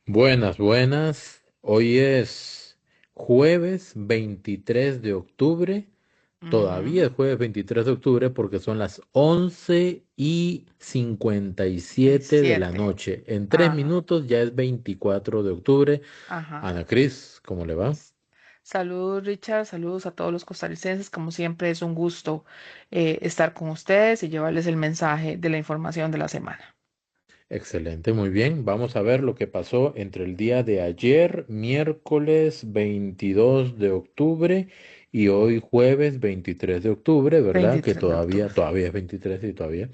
Buenas, buenas. Hoy es jueves 23 de octubre. Todavía Ujú. es jueves 23 de octubre porque son las 11:57 de la 7. noche. En tres Ajá, minutos ya es 24 de octubre. ajá. Ana Cris, ¿cómo le va? Saludos, Richard. Saludos a todos los costarricenses. Como siempre, es un gusto estar con ustedes y llevarles el mensaje de la información de la semana. Excelente, muy bien. Vamos a ver lo que pasó entre el día de ayer, miércoles 22 de octubre, y hoy jueves 23 de octubre, ¿verdad? Que 23 de todavía, octubre. todavía es 23 y todavía.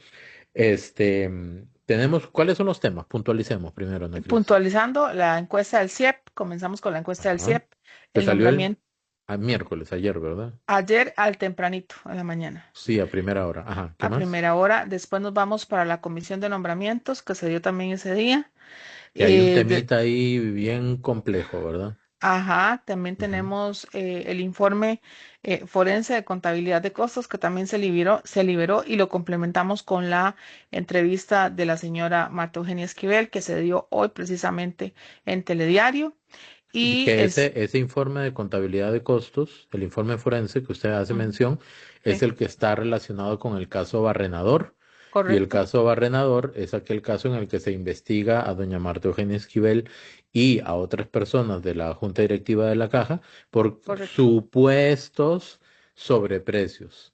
Tenemos, ¿cuáles son los temas? Puntualicemos primero, Ana Cris. Puntualizando la encuesta del CIEP, comenzamos con la encuesta del Ajá. CIEP. Que El salió el nombramiento miércoles, ayer, ¿verdad? ayer al tempranito, a la mañana, Sí, a primera hora. Ajá. ¿Qué a más? primera hora. Después nos vamos para la comisión de nombramientos que se dio también ese día. Que hay un De- temita ahí bien complejo, ¿verdad? Ajá, también Ujú. tenemos el informe forense de contabilidad de costos que también se liberó y lo complementamos con la entrevista de la señora Marta Eugenia Esquivel que se dio hoy precisamente en Telediario. Y Y que es ese informe de contabilidad de costos, el informe forense que usted hace ujú, mención, es sí, el que está relacionado con el caso Barrenador. Y el correcto, caso Barrenador es aquel caso en el que se investiga a doña Marta Eugenia Esquivel y a otras personas de la Junta Directiva de la Caja por correcto, supuestos sobreprecios.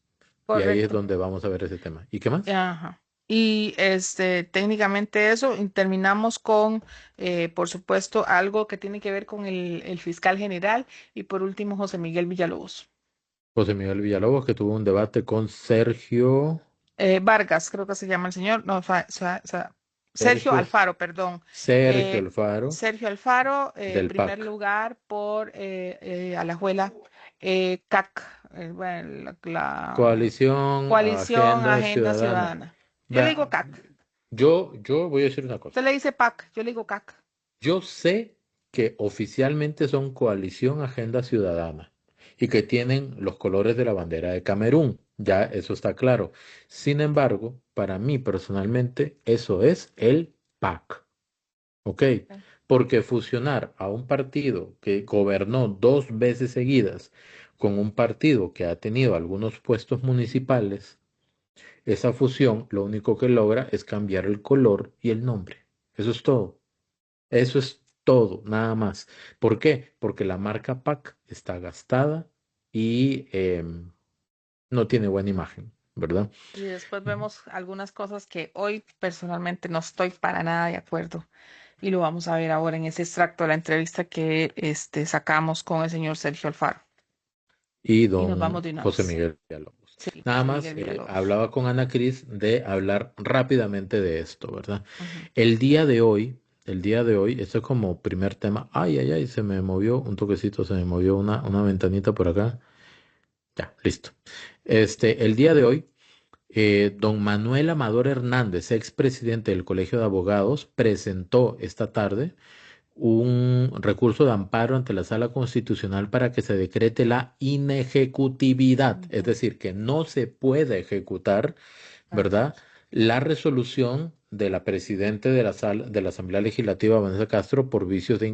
Y ahí es correcto. donde vamos a ver ese tema. ¿Y qué más? Ajá. Y técnicamente eso, y terminamos con, por supuesto, algo que tiene que ver con el fiscal general y por último, José Miguel Villalobos. José Miguel Villalobos, que tuvo un debate con Sergio, Vargas, creo que se llama el señor, no, Sergio Sergio, Alfaro, perdón. Sergio Eh, Alfaro, Sergio Alfaro, del primer PAC. lugar por Alajuela, CAC, bueno, la Coalición Coalición Agenda Agenda Ciudadana. Ciudadana. Yo le Vea, digo CAC, yo voy a decir una cosa. usted le dice PAC, yo le digo CAC. Yo sé que oficialmente son Coalición Agenda Ciudadana y que tienen los colores de la bandera de Camerún. Ya eso está claro. Sin embargo, para mí personalmente, eso es el PAC. ¿Ok? Porque fusionar a un partido que gobernó dos veces seguidas con un partido que ha tenido algunos puestos municipales, esa fusión lo único que logra es cambiar el color y el nombre. Eso es todo. Eso es todo, nada más. ¿Por qué? Porque la marca PAC está gastada y no tiene buena imagen, ¿verdad? Y después vemos algunas cosas que hoy personalmente no estoy para nada de acuerdo. Y lo vamos a ver ahora en ese extracto de la entrevista que sacamos con el señor Sergio Alfaro. Y Y nos vamos don de una José vez. Miguel Villalobos. Sí, Nada José más Miguel Villalobos. hablaba con Ana Cris de hablar rápidamente de esto, ¿verdad? Ujú. El día de hoy, el día de hoy, esto es como primer tema. Ay, ay, ay, se me movió un toquecito, se me movió una ventanita por acá. Ya, listo. El día de hoy, don Manuel Amador Hernández, expresidente del Colegio de Abogados, presentó esta tarde un recurso de amparo ante la Sala Constitucional para que se decrete la inejecutividad, es Ujú. decir, que no se puede ejecutar, Ajá. ¿verdad? La resolución de la presidente de de la Asamblea Legislativa, Vanessa Castro, por vicios de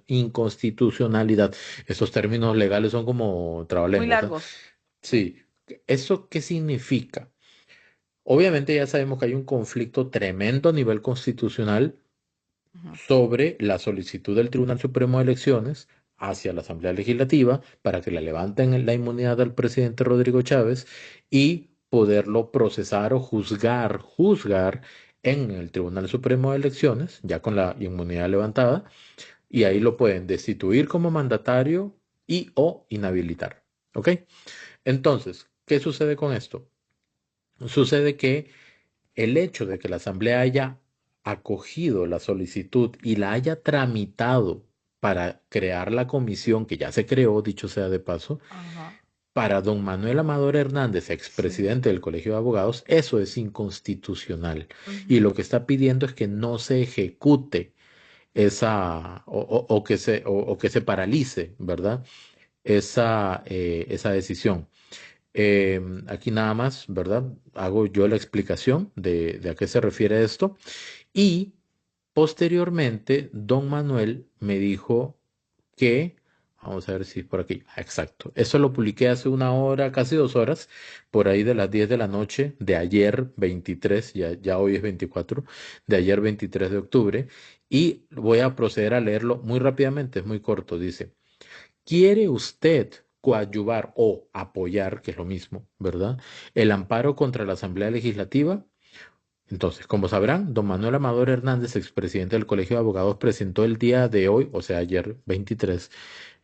inconstitucionalidad. Esos términos legales son como Muy trabalenguas, ¿ah? largos. Sí. Sí. ¿Eso qué significa? Obviamente ya sabemos que hay un conflicto tremendo a nivel constitucional Ujú. sobre la solicitud del Tribunal Supremo de Elecciones hacia la Asamblea Legislativa para que le levanten la inmunidad al presidente Rodrigo Chávez y poderlo procesar o juzgar en el Tribunal Supremo de Elecciones, ya con la inmunidad levantada, y ahí lo pueden destituir como mandatario y o inhabilitar. ¿Ok? Entonces, ¿qué sucede con esto? Sucede que el hecho de que la Asamblea haya acogido la solicitud y la haya tramitado para crear la comisión que ya se creó, dicho sea de paso, Ajá. para don Manuel Amador Hernández, Sí. expresidente del Colegio de Abogados, eso es inconstitucional. Y Ujú. lo que está pidiendo es que no se ejecute esa, o que se paralice, ¿verdad? Esa decisión. Aquí nada más, ¿verdad? Hago yo la explicación de a qué se refiere esto. Y Posteriormente, don Manuel me dijo que, vamos a ver si por aquí, exacto, eso lo publiqué hace una hora, casi 2 horas, por ahí de las 10 de la noche de ayer 23, ya hoy es 24, de ayer 23 de octubre, y voy a proceder a leerlo muy rápidamente, es muy corto, dice, ¿quiere usted coadyuvar o apoyar, que es lo mismo, ¿verdad? El amparo contra la Asamblea Legislativa? Entonces, como sabrán, don Manuel Amador Hernández, expresidente del Colegio de Abogados, presentó el día de hoy, o sea, ayer 23,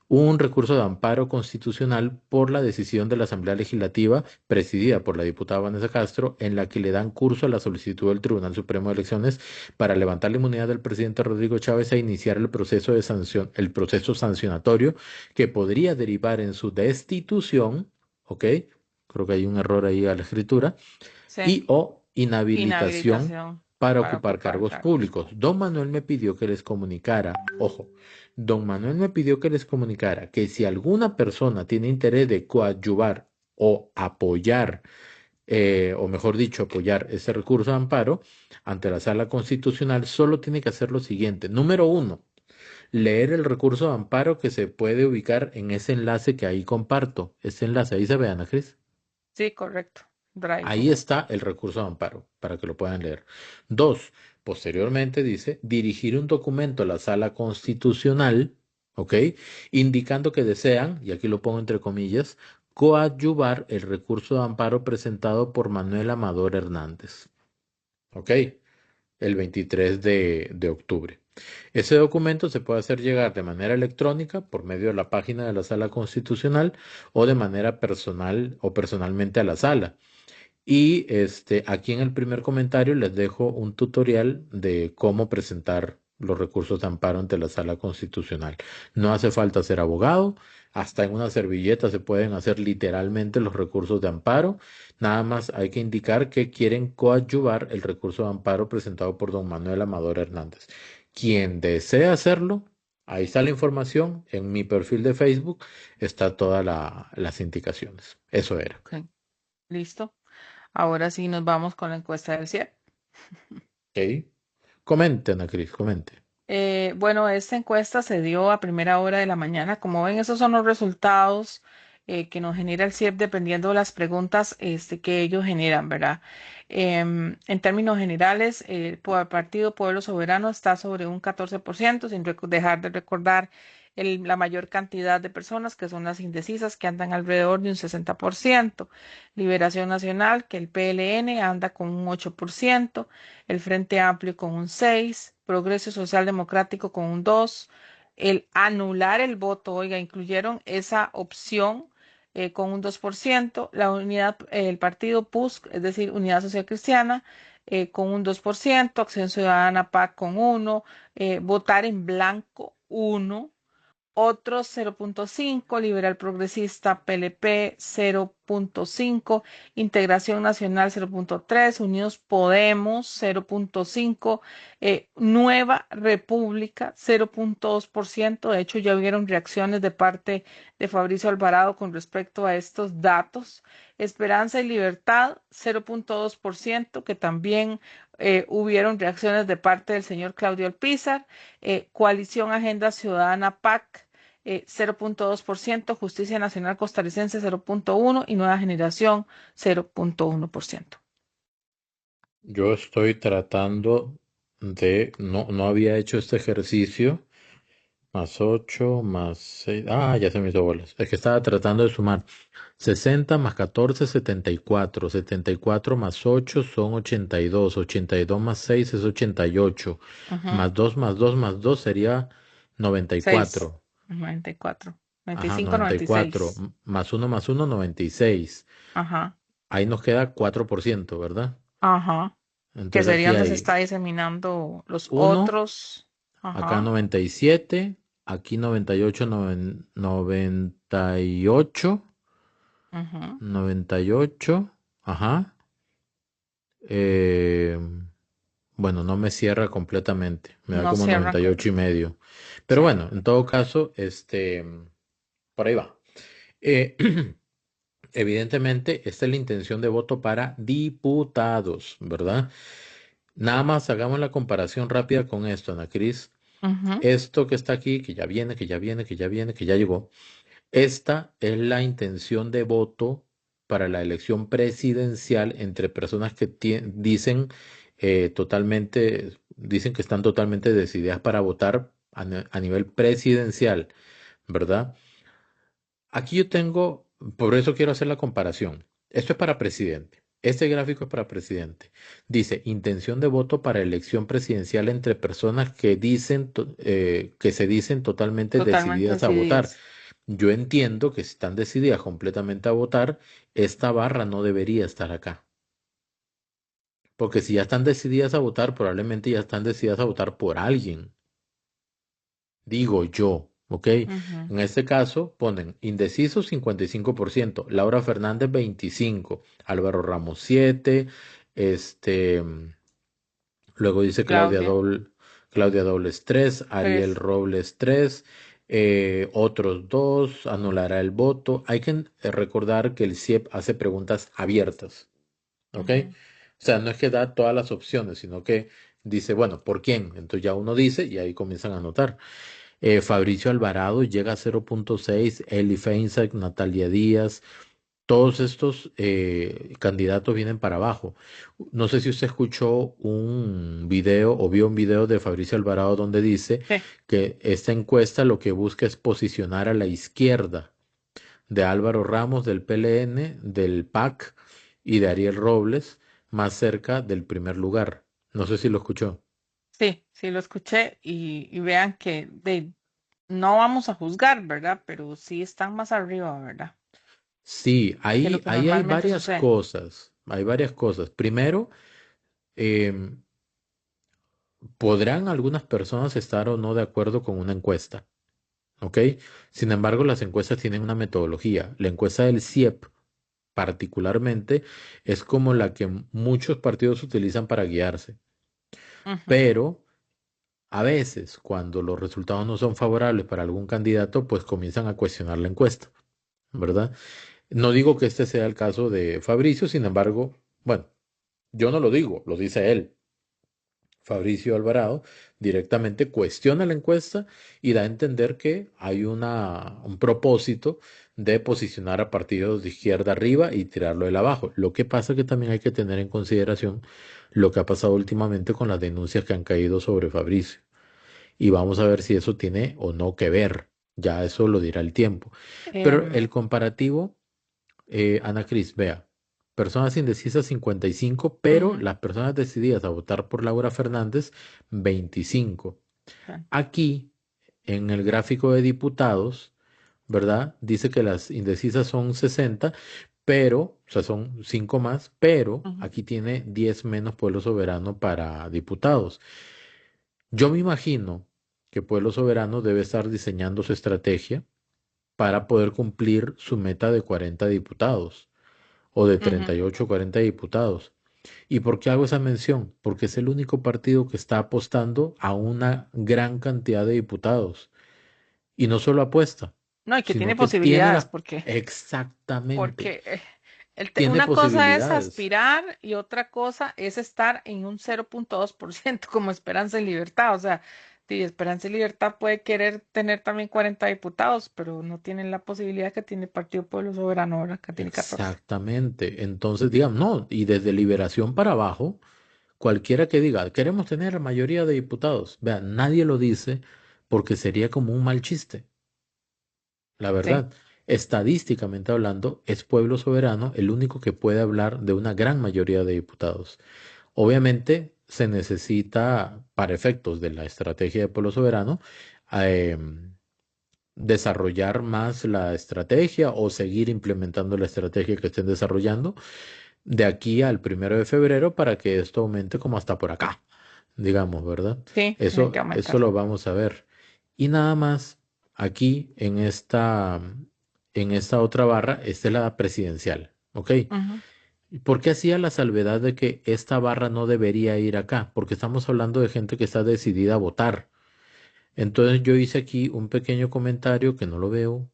un recurso de amparo constitucional por la decisión de la Asamblea Legislativa, presidida por la diputada Vanessa Castro, en la que le dan curso a la solicitud del Tribunal Supremo de Elecciones para levantar la inmunidad del presidente Rodrigo Chávez e iniciar el proceso de sanción, el proceso sancionatorio que podría derivar en su destitución, ¿ok? Creo que hay un error ahí a la escritura Sí, y o inhabilitación inhabilitación para para ocupar ocupar cargos cargos públicos. públicos. Don Manuel me pidió que les comunicara, ojo, don Manuel me pidió que les comunicara que si alguna persona tiene interés de coadyuvar o apoyar, o mejor dicho, apoyar ese recurso de amparo ante la Sala Constitucional, solo tiene que hacer lo siguiente. Número uno, leer el recurso de amparo que se puede ubicar en ese enlace que ahí comparto. Ese enlace, ahí se ve, Ana Cris. Sí, correcto. Drive. Ahí está el recurso de amparo, para que lo puedan leer. Dos, posteriormente dice, dirigir un documento a la Sala Constitucional, ¿ok? Indicando que desean, y aquí lo pongo entre comillas, coadyuvar el recurso de amparo presentado por Manuel Amador Hernández, ¿ok? El 23 de octubre. Ese documento se puede hacer llegar de manera electrónica por medio de la página de la Sala Constitucional o de manera personal o personalmente a la sala. Y aquí en el primer comentario les dejo un tutorial de cómo presentar los recursos de amparo ante la Sala Constitucional. No hace falta ser abogado, hasta en una servilleta se pueden hacer literalmente los recursos de amparo. Nada más hay que indicar que quieren coadyuvar el recurso de amparo presentado por don Manuel Amador Hernández. Quien desea hacerlo, ahí está la información. En mi perfil de Facebook está todas las indicaciones. Eso era. Ok, listo. Ahora sí nos vamos con la encuesta del CIE. Ok. Comente, Ana Cris, comente. Bueno, esta encuesta se dio a primera hora de la mañana. Como ven, esos son los resultados que nos genera el CIEP dependiendo de las preguntas que ellos generan, ¿verdad? En términos generales, el Partido Pueblo Soberano está sobre un 14%, sin dejar de recordar la mayor cantidad de personas que son las indecisas, que andan alrededor de un 60%. Liberación Nacional, que el PLN anda con un 8%, el Frente Amplio con un 6%, Progreso Social Democrático con un 2%, el anular el voto, oiga, incluyeron esa opción con un 2%, la unidad, el partido PUSC, es decir, Unidad Social Cristiana, con un 2%, Acción Ciudadana PAC con 1%, votar en blanco 1%, otros 0.5, Liberal Progresista PLP 0.5, Integración Nacional 0.3, Unidos Podemos 0.5, Nueva República 0.2%. De hecho, ya hubieron reacciones de parte de Fabricio Alvarado con respecto a estos datos. Esperanza y Libertad 0.2%, que también hubieron reacciones de parte del señor Claudio Alpizar. Coalición Agenda Ciudadana PAC 0.2%, Justicia Nacional Costarricense 0.1% y Nueva Generación 0.1%. Yo estoy tratando no había hecho este ejercicio, más 8 más 6, ya se me hizo bolas. Es que estaba tratando de sumar 60 más 14, 74, 74 más 8 son 82, 82 más 6 es 88, Ujú, más 2 más 2 más 2 sería 6, 94. 94, Ajá, 95, 94, 96. más uno 96. Ajá, Ahí nos queda 4%, ¿verdad? ajá. Que Entonces sería aquí donde se hay está diseminando los uno, otros. acá Ajá, 97, aquí 98, 98, ujú. 98, ajá. Eh, bueno, no me cierra completamente, me da No como cierran. 98 y medio. Pero Sí. bueno, en todo caso, por ahí va. Eh, Evidentemente, esta es la intención de voto para diputados, ¿verdad? Nada más hagamos la comparación rápida con esto, Ana Cris. Ujú. Esto que está aquí, que ya viene, que ya viene, que ya viene, que ya llegó. Esta es la intención de voto para la elección presidencial entre personas que dicen dicen que están totalmente decididas para votar a nivel presidencial, ¿verdad? Aquí yo tengo, por eso quiero hacer la comparación. Esto es para presidente. Este gráfico es para presidente. Dice, intención de voto para elección presidencial entre personas que que se dicen totalmente Totalmente decididas a votar. decididas. Yo entiendo que si están decididas completamente a votar, esta barra no debería estar acá. Porque si ya están decididas a votar, probablemente ya están decididas a votar por alguien. Digo yo, ¿ok? Ujú. En este caso ponen indecisos 55%, Laura Fernández 25%, Álvaro Ramos 7%, este, luego dice Claudia, Claudia Dobles 3, Ariel 3. Robles 3, otros 2, anulará el voto. Hay que recordar que el CIEP hace preguntas abiertas, ¿ok? O sea, no es que da todas las opciones, sino que dice, bueno, ¿por quién? Entonces ya uno dice y ahí comienzan a anotar. Fabricio Alvarado llega a 0.6, Eli Feinsack, Natalia Díaz, todos estos candidatos vienen para abajo. No sé si usted escuchó un video o vio un video de Fabricio Alvarado donde dice Sí. que esta encuesta lo que busca es posicionar a la izquierda de Álvaro Ramos del PLN, del PAC y de Ariel Robles más cerca del primer lugar. No sé si lo escuchó. Sí, sí lo escuché y vean que no vamos a juzgar, ¿verdad? Pero sí están más arriba, ¿verdad? Sí, Que lo que ahí hay normalmente varias sucede. cosas, hay varias cosas. Primero, em, podrán algunas personas estar o no de acuerdo con una encuesta, ¿ok? Sin embargo, las encuestas tienen una metodología. La encuesta del CIEP, particularmente, es como la que muchos partidos utilizan para guiarse. Ujú. Pero a veces, cuando los resultados no son favorables para algún candidato, pues comienzan a cuestionar la encuesta, ¿verdad? No digo que este sea el caso de Fabricio, sin embargo, bueno, yo no lo digo, lo dice él. Fabricio Alvarado directamente cuestiona la encuesta y da a entender que hay un propósito de posicionar a partidos de izquierda arriba y tirarlo de abajo. Lo que pasa que también hay que tener en consideración lo que ha pasado últimamente con las denuncias que han caído sobre Fabricio. Y vamos a ver si eso tiene o no que ver. Ya eso lo dirá el tiempo. Pero Em, el comparativo Ana Cris, vea, personas indecisas 55, pero Ujú. las personas decididas a votar por Laura Fernández 25. Ok. Aquí, en el gráfico de diputados, ¿verdad? Dice que las indecisas son 60, pero, o sea, son 5 más, pero Ujú. aquí tiene 10 menos Pueblo Soberano para diputados. Yo me imagino que Pueblo Soberano debe estar diseñando su estrategia para poder cumplir su meta de 40 diputados o de Ujú. 38 o 40 diputados. ¿Y por qué hago esa mención? Porque es el único partido que está apostando a una gran cantidad de diputados. Y no solo apuesta, No, y que sino tiene que tiene posibilidades, la... porque, Exactamente, porque tiene una cosa es posibilidades. aspirar y otra cosa es estar en un 0.2% como Esperanza y Libertad. O sea, sí, Esperanza y Libertad puede querer tener también 40 diputados, pero no tienen la posibilidad que tiene Partido Pueblo Soberano ahora, que tiene 14. Exactamente. Entonces, digan, no, y desde Liberación para abajo, cualquiera que diga, queremos tener la mayoría de diputados, vean, nadie lo dice porque sería como un mal chiste. La Sí. verdad, estadísticamente hablando, es Pueblo Soberano el único que puede hablar de una gran mayoría de diputados. Obviamente, se necesita, para efectos de la estrategia de Pueblo Soberano, desarrollar más la estrategia o seguir implementando la estrategia que estén desarrollando de aquí al 1 de febrero para que esto aumente como hasta por acá, digamos, ¿verdad? Sí, tiene que Eso aumentar. lo vamos a ver. Y nada más, aquí en esta otra barra, esta es la presidencial, ¿ok? Ujú. ¿Y por qué hacía la salvedad de que esta barra no debería ir acá? Porque estamos hablando de gente que está decidida a votar. Entonces yo hice aquí un pequeño comentario que no lo veo.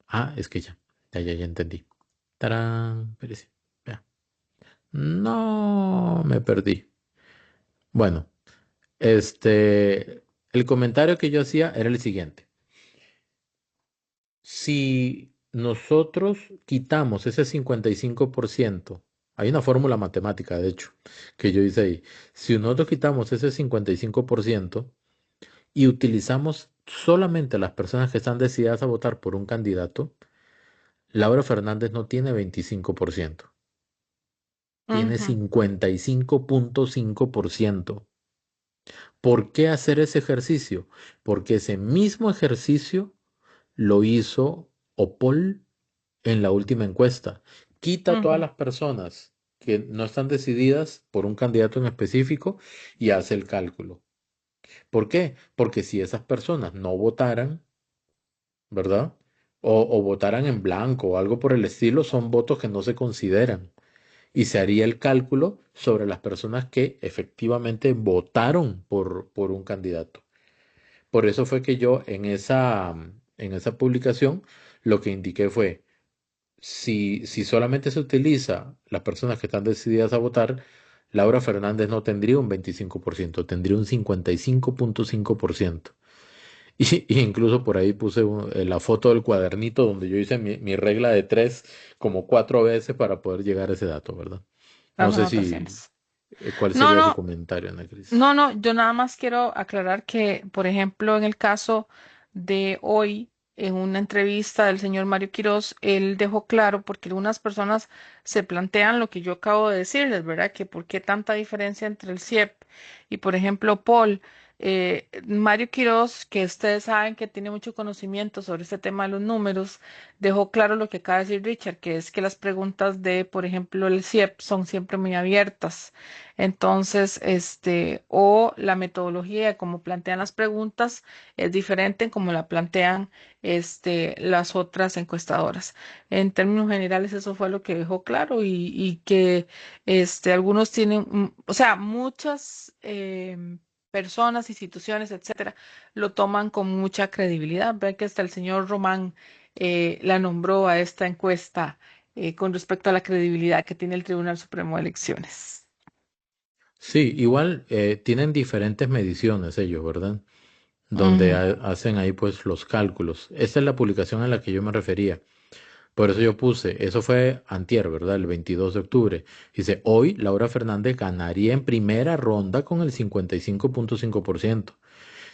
Ah, es que ya entendí. Tarán, espérese, vea. No, me perdí. Bueno, el comentario que yo hacía era el siguiente. Si nosotros quitamos ese 55%, hay una fórmula matemática, de hecho, que yo hice ahí. Si nosotros quitamos ese 55% y utilizamos solamente a las personas que están decididas a votar por un candidato, Laura Fernández no tiene 25%, tiene Ujú, 55.5%. ¿Por qué hacer ese ejercicio? Porque ese mismo ejercicio lo hizo Opol en la última encuesta. Quita a todas ujú, las personas que no están decididas por un candidato en específico y hace el cálculo. ¿Por qué? Porque si esas personas no votaran, ¿verdad? O votaran en blanco o algo por el estilo, son votos que no se consideran. Y se haría el cálculo sobre las personas que efectivamente votaron por un candidato. Por eso fue que yo en esa publicación lo que indiqué fue, si solamente se utiliza las personas que están decididas a votar, Laura Fernández no tendría un 25%, tendría un 55.5%. Y incluso por ahí puse la foto del cuadernito donde yo hice mi regla de tres como 4 veces para poder llegar a ese dato, ¿verdad? No las sé si, anotaciones. cuál No, sería tu no, comentario, Ana Cris. no, no, yo nada más quiero aclarar que, por ejemplo, en el caso de hoy, en una entrevista del señor Mario Quirós, él dejó claro, porque algunas personas se plantean lo que yo acabo de decirles, ¿verdad? Que por qué tanta diferencia entre el CIEP y, por ejemplo, Paul. Mario Quirós, que ustedes saben que tiene mucho conocimiento sobre este tema de los números, dejó claro lo que acaba de decir Richard, que es que las preguntas de, por ejemplo, el CIEP son siempre muy abiertas. Entonces, o la metodología de cómo plantean las preguntas es diferente en cómo la plantean, las otras encuestadoras. En términos generales, eso fue lo que dejó claro y que, algunos tienen, o sea, muchas, personas, instituciones, etcétera, lo toman con mucha credibilidad. Ve que hasta el señor Román, la nombró a esta encuesta, con respecto a la credibilidad que tiene el Tribunal Supremo de Elecciones. Sí, igual tienen diferentes mediciones ellos, ¿verdad? Donde Ujú. hacen ahí pues los cálculos. Esta es la publicación a la que yo me refería. Por eso yo puse, eso fue antier, ¿verdad? El 22 de octubre. Dice, hoy Laura Fernández ganaría en primera ronda con el 55.5%.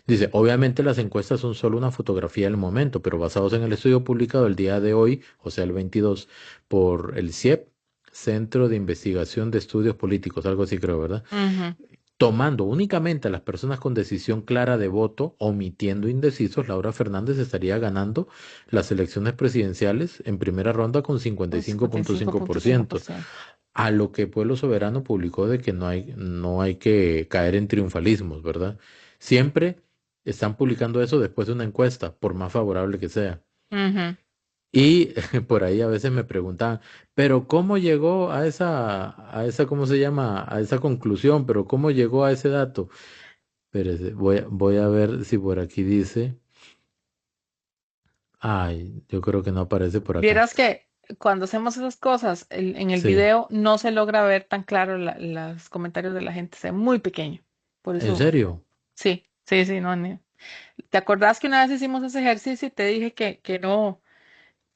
Dice, obviamente las encuestas son solo una fotografía del momento, pero basados en el estudio publicado el día de hoy, o sea, el 22, por el CIEP, Centro de Investigación de Estudios Políticos, algo así creo, ¿verdad? Ujú. Tomando únicamente a las personas con decisión clara de voto, omitiendo indecisos, Laura Fernández estaría ganando las elecciones presidenciales en primera ronda con Un 55.5%. 55.5%. A lo que Pueblo Soberano publicó de que no hay que caer en triunfalismos, ¿verdad? Siempre están publicando eso después de una encuesta, por más favorable que sea. Ujú. Y por ahí a veces me preguntan, pero ¿cómo llegó a esa, ¿cómo se llama? A esa conclusión, pero ¿cómo llegó a ese dato? Espérese, voy a ver si por aquí dice. Ay, yo creo que no aparece por acá. Vieras que cuando hacemos esas cosas, en el Sí, video no se logra ver tan claro los comentarios de la gente, se ve muy pequeño. Por ¿en eso, serio? sí, sí, sí, no. ¿Te acordás que una vez hicimos ese ejercicio y te dije que no,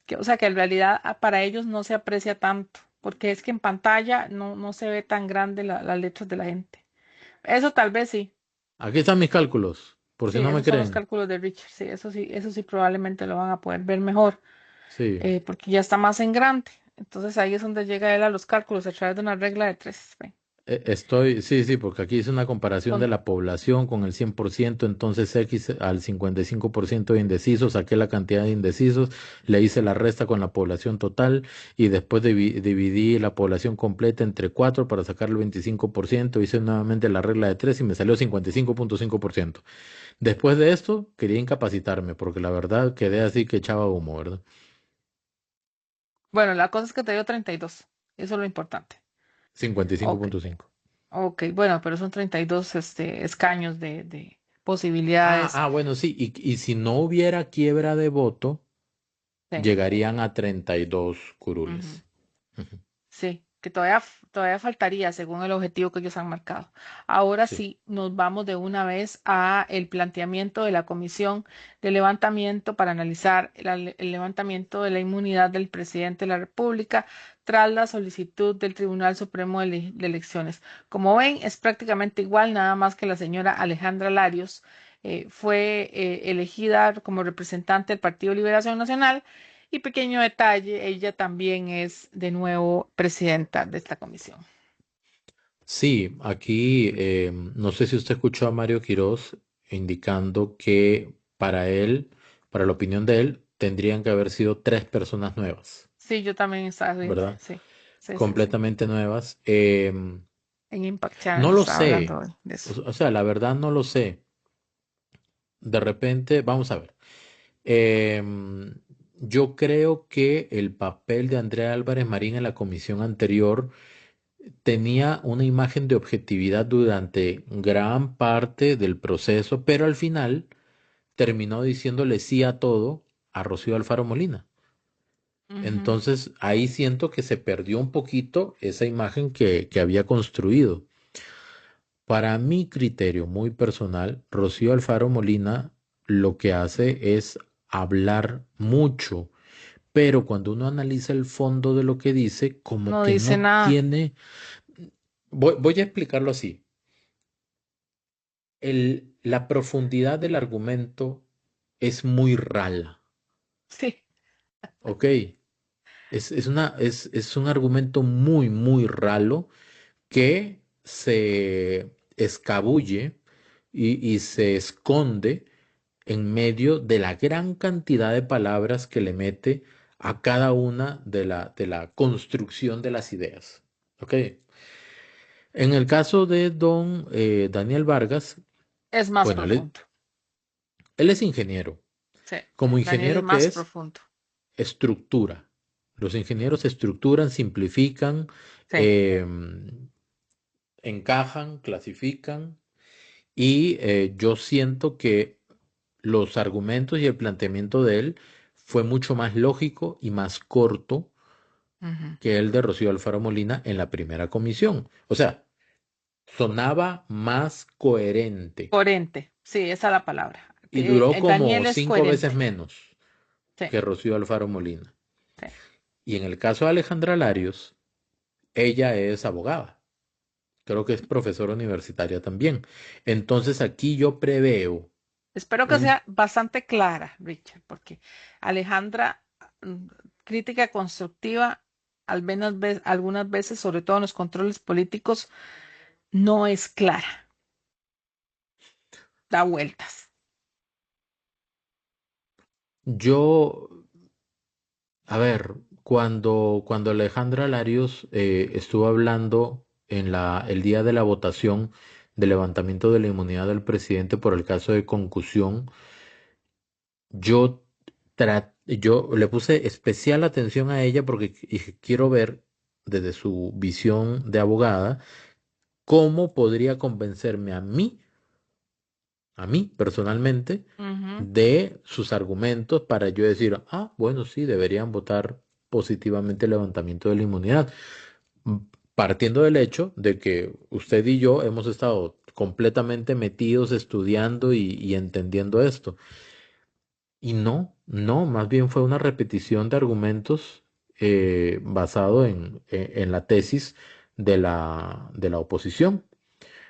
que, o sea, que en realidad, para ellos no se aprecia tanto, porque es que en pantalla no se ve tan grande las letras de la gente. Eso tal vez sí. Aquí están mis cálculos, por Sí, si no me esos son los creen. cálculos de Richard. Sí, eso sí probablemente lo van a poder ver mejor, Sí. porque ya está más en grande. Entonces ahí es donde llega él a los cálculos a través de una regla de tres. Ve. Sí, sí, porque aquí hice una comparación de Son- la población con el 100%, entonces X al 55% de indecisos, saqué la cantidad de indecisos, le hice la resta con la población total y después dividí la población completa entre 4 para sacar el 25%, hice nuevamente la regla de 3 y me salió 55.5%. Después de esto, quería incapacitarme porque la verdad quedé así que echaba humo, ¿verdad? Bueno, la cosa es que te dio 32. Eso es lo importante. cincuenta y cinco Ok, punto cinco. ok, bueno, pero son 32, escaños de posibilidades. Bueno, sí, y si no hubiera quiebra de voto, Sí. llegarían a 32 Ujú. curules. Ujú. Sí. que todavía faltaría según el objetivo que ellos han marcado. Ahora Sí. sí, nos vamos de una vez a el planteamiento de la comisión de levantamiento para analizar el levantamiento de la inmunidad del presidente de la República tras la solicitud del Tribunal Supremo de Elecciones. Como ven, es prácticamente igual, nada más que la señora Alejandra Larios fue elegida como representante del Partido de Liberación Nacional y pequeño detalle, ella también es de nuevo presidenta de esta comisión. Sí, aquí no sé si usted escuchó a Mario Quirós indicando que para él, para la opinión de él, tendrían que haber sido tres personas nuevas, Sí, yo también estaba viendo, ¿verdad? sí, sí, sí, sí. Completamente nuevas. En Impact Channel No lo estaba hablando sé, hoy de eso. o sea, la verdad no lo sé. De repente, vamos a ver. Em, yo creo que el papel de Andrea Álvarez Marín en la comisión anterior tenía una imagen de objetividad durante gran parte del proceso, pero al final terminó diciéndole sí a todo a Rocío Alfaro Molina. Ujú. Entonces ahí siento que se perdió un poquito esa imagen que había construido. Para mi criterio muy personal, Rocío Alfaro Molina lo que hace es hablar mucho, pero cuando uno analiza el fondo de lo que dice, como No que dice no nada. tiene. Voy a explicarlo así. La profundidad del argumento es muy rala, Sí. ¿ok? Es un argumento muy, muy ralo que se escabulle y se esconde en medio de la gran cantidad de palabras que le mete a cada una de la construcción de las ideas, ¿ok? En el caso de don Daniel Vargas, Es más bueno, profundo. él es ingeniero. Sí. Como Daniel es ingeniero más que es, profundo. estructura. Los ingenieros estructuran, simplifican, Sí. encajan, clasifican y yo siento que los argumentos y el planteamiento de él fue mucho más lógico y más corto Ujú. que el de Rocío Alfaro Molina en la primera comisión. O sea, sonaba más coherente Coherente. Sí, esa es la palabra. y duró El Daniel como es 5 veces coherente. menos Sí, que Rocío Alfaro Molina. sí. Y en el caso de Alejandra Larios, ella es abogada. Creo que es profesora universitaria también. Entonces aquí yo preveo Espero que un. sea bastante clara, Richard, porque Alejandra, mm, crítica constructiva, algunas veces, sobre todo en los controles políticos, no es clara, da vueltas. Yo, a ver, cuando Alejandra Larios estuvo hablando el día de la votación del levantamiento de la inmunidad del presidente por el caso de concusión, yo le puse especial atención a ella porque dije, quiero ver desde su visión de abogada cómo podría convencerme a mí personalmente, Ujú. de sus argumentos para yo decir, ah, bueno, sí, deberían votar positivamente el levantamiento de la inmunidad. Mm, Partiendo del hecho de que usted y yo hemos estado completamente metidos estudiando y entendiendo esto. Y no, no, más bien fue una repetición de argumentos basado en la tesis de la oposición.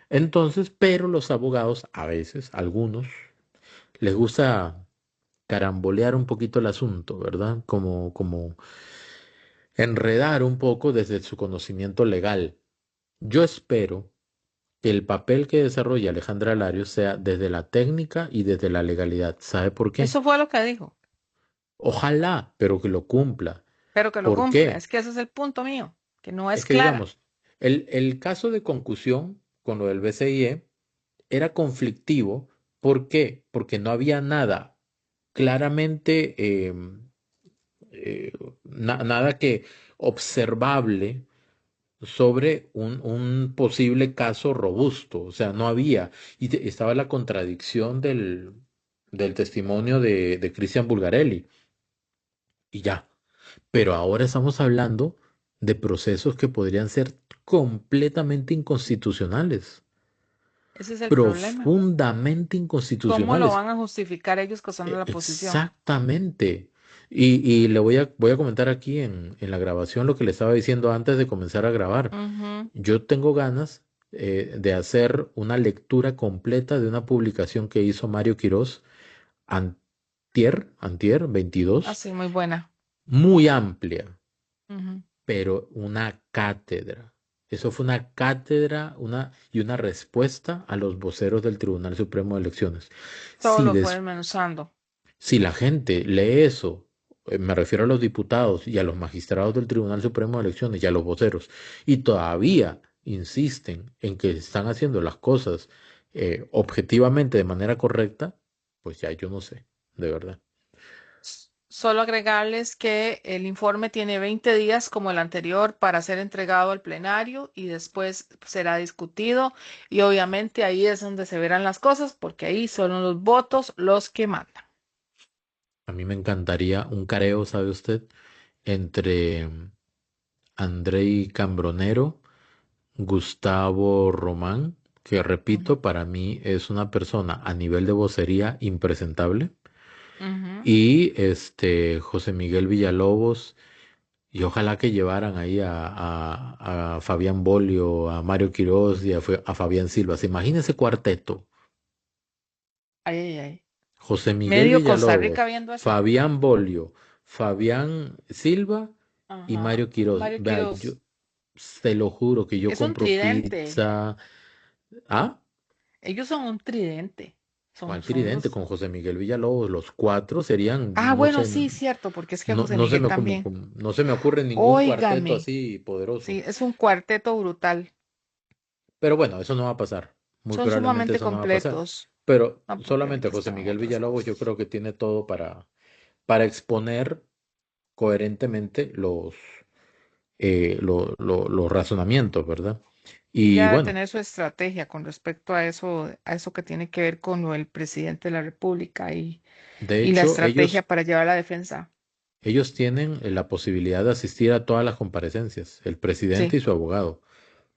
Entonces, pero los abogados, a veces, algunos, les gusta carambolear un poquito el asunto, ¿verdad? Como enredar un poco desde su conocimiento legal. Yo espero que el papel que desarrolla Alejandra Larios sea desde la técnica y desde la legalidad. ¿Sabe por qué? Eso fue lo que dijo, Ojalá, pero que lo cumpla. pero que lo ¿Por cumpla. qué? Es que ese es el punto mío, que no Es es que, clara. digamos, el caso de concusión con lo del BCIE era conflictivo. ¿Por qué? Porque no había nada claramente, eh, nada que observable sobre un posible caso robusto. O sea, no había. Y estaba la contradicción del testimonio de Cristian Bulgarelli. Y ya. Pero ahora estamos hablando de procesos que podrían ser completamente inconstitucionales, Ese es el problema. profundamente ¿Cómo lo inconstitucionales. van a justificar ellos que son de la oposición? Exactamente. Y le voy a comentar aquí en la grabación lo que le estaba diciendo antes de comenzar a grabar. Ujú. Yo tengo ganas de hacer una lectura completa de una publicación que hizo Mario Quirós antier 22, Así, muy buena. muy amplia, Ujú. pero una cátedra. Eso fue una cátedra y una respuesta a los voceros del Tribunal Supremo de Elecciones. Todo Si, lo fue des- desmenuzando. si la gente lee eso, me refiero a los diputados y a los magistrados del Tribunal Supremo de Elecciones y a los voceros, y todavía insisten en que están haciendo las cosas objetivamente de manera correcta, pues ya yo no sé, de verdad. Solo agregarles que el informe tiene 20 días como el anterior para ser entregado al plenario y después será discutido y obviamente ahí es donde se verán las cosas porque ahí son los votos los que mandan. A mí me encantaría un careo, ¿sabe usted? Entre Andrei Cambronero, Gustavo Román, que Ujú, repito, para mí es una persona a nivel de vocería impresentable, ujú. y José Miguel Villalobos, y ojalá que llevaran ahí a Fabián Bolio, a Mario Quiroz y a Fabián Silva. ¿Se imagina ese cuarteto? Ay, ay, ay. José Miguel Medio Costa Rica Villalobos, viendo eso. Fabián Bolio, Fabián Silva y Ajá. Mario Quiroz. Mario Vea, yo Quiroz. se lo juro que yo Es un compro tridente. pizza. ¿Ah? Ellos son un tridente. ¿Cuál Son tridente? los... Con José Miguel Villalobos, los cuatro serían, Ah, no bueno, sé, sí, cierto, porque es que no, José no se Miguel me, también. no se me ocurre ningún cuarteto Óigame. así poderoso. Sí, es un cuarteto brutal. Pero bueno, eso no va a pasar. Muy Son probablemente sumamente eso no va a pasar. completos. Pero No, porque solamente ahorita José están en Miguel otras Villalobos yo cosas. creo que tiene todo para exponer coherentemente los razonamientos, ¿verdad? Y Y ya de bueno, tener su estrategia con respecto a eso que tiene que ver con lo del presidente de la República de y la hecho, estrategia para llevar la defensa. ellos tienen la posibilidad de asistir a todas las comparecencias, el presidente Sí, y su abogado.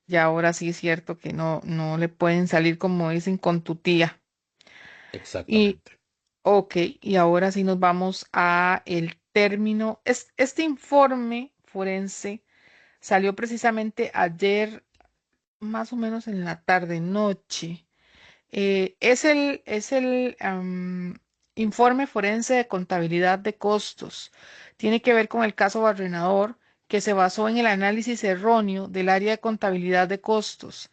ya ahora sí es cierto que no, no le pueden salir como dicen con tu tía. Y, Exactamente. ok, y ahora sí nos vamos a el término. Este informe forense salió precisamente ayer, más o menos en la tarde, noche. Es el informe forense de contabilidad de costos. Tiene que ver con el caso Barrenador, que se basó en el análisis erróneo del área de contabilidad de costos.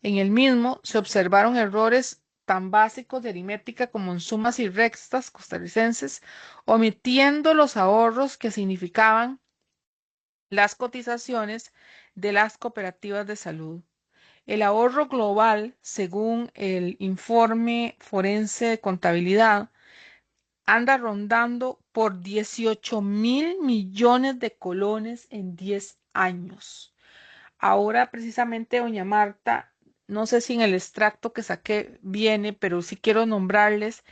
En el mismo se observaron errores tan básicos de aritmética como en sumas y restas costarricenses, omitiendo los ahorros que significaban las cotizaciones de las cooperativas de salud. El ahorro global, según el informe forense de contabilidad, anda rondando por 18.000 millones de colones en 10 años. Ahora, precisamente, doña Marta, no sé si en el extracto que saqué viene, pero sí quiero nombrarles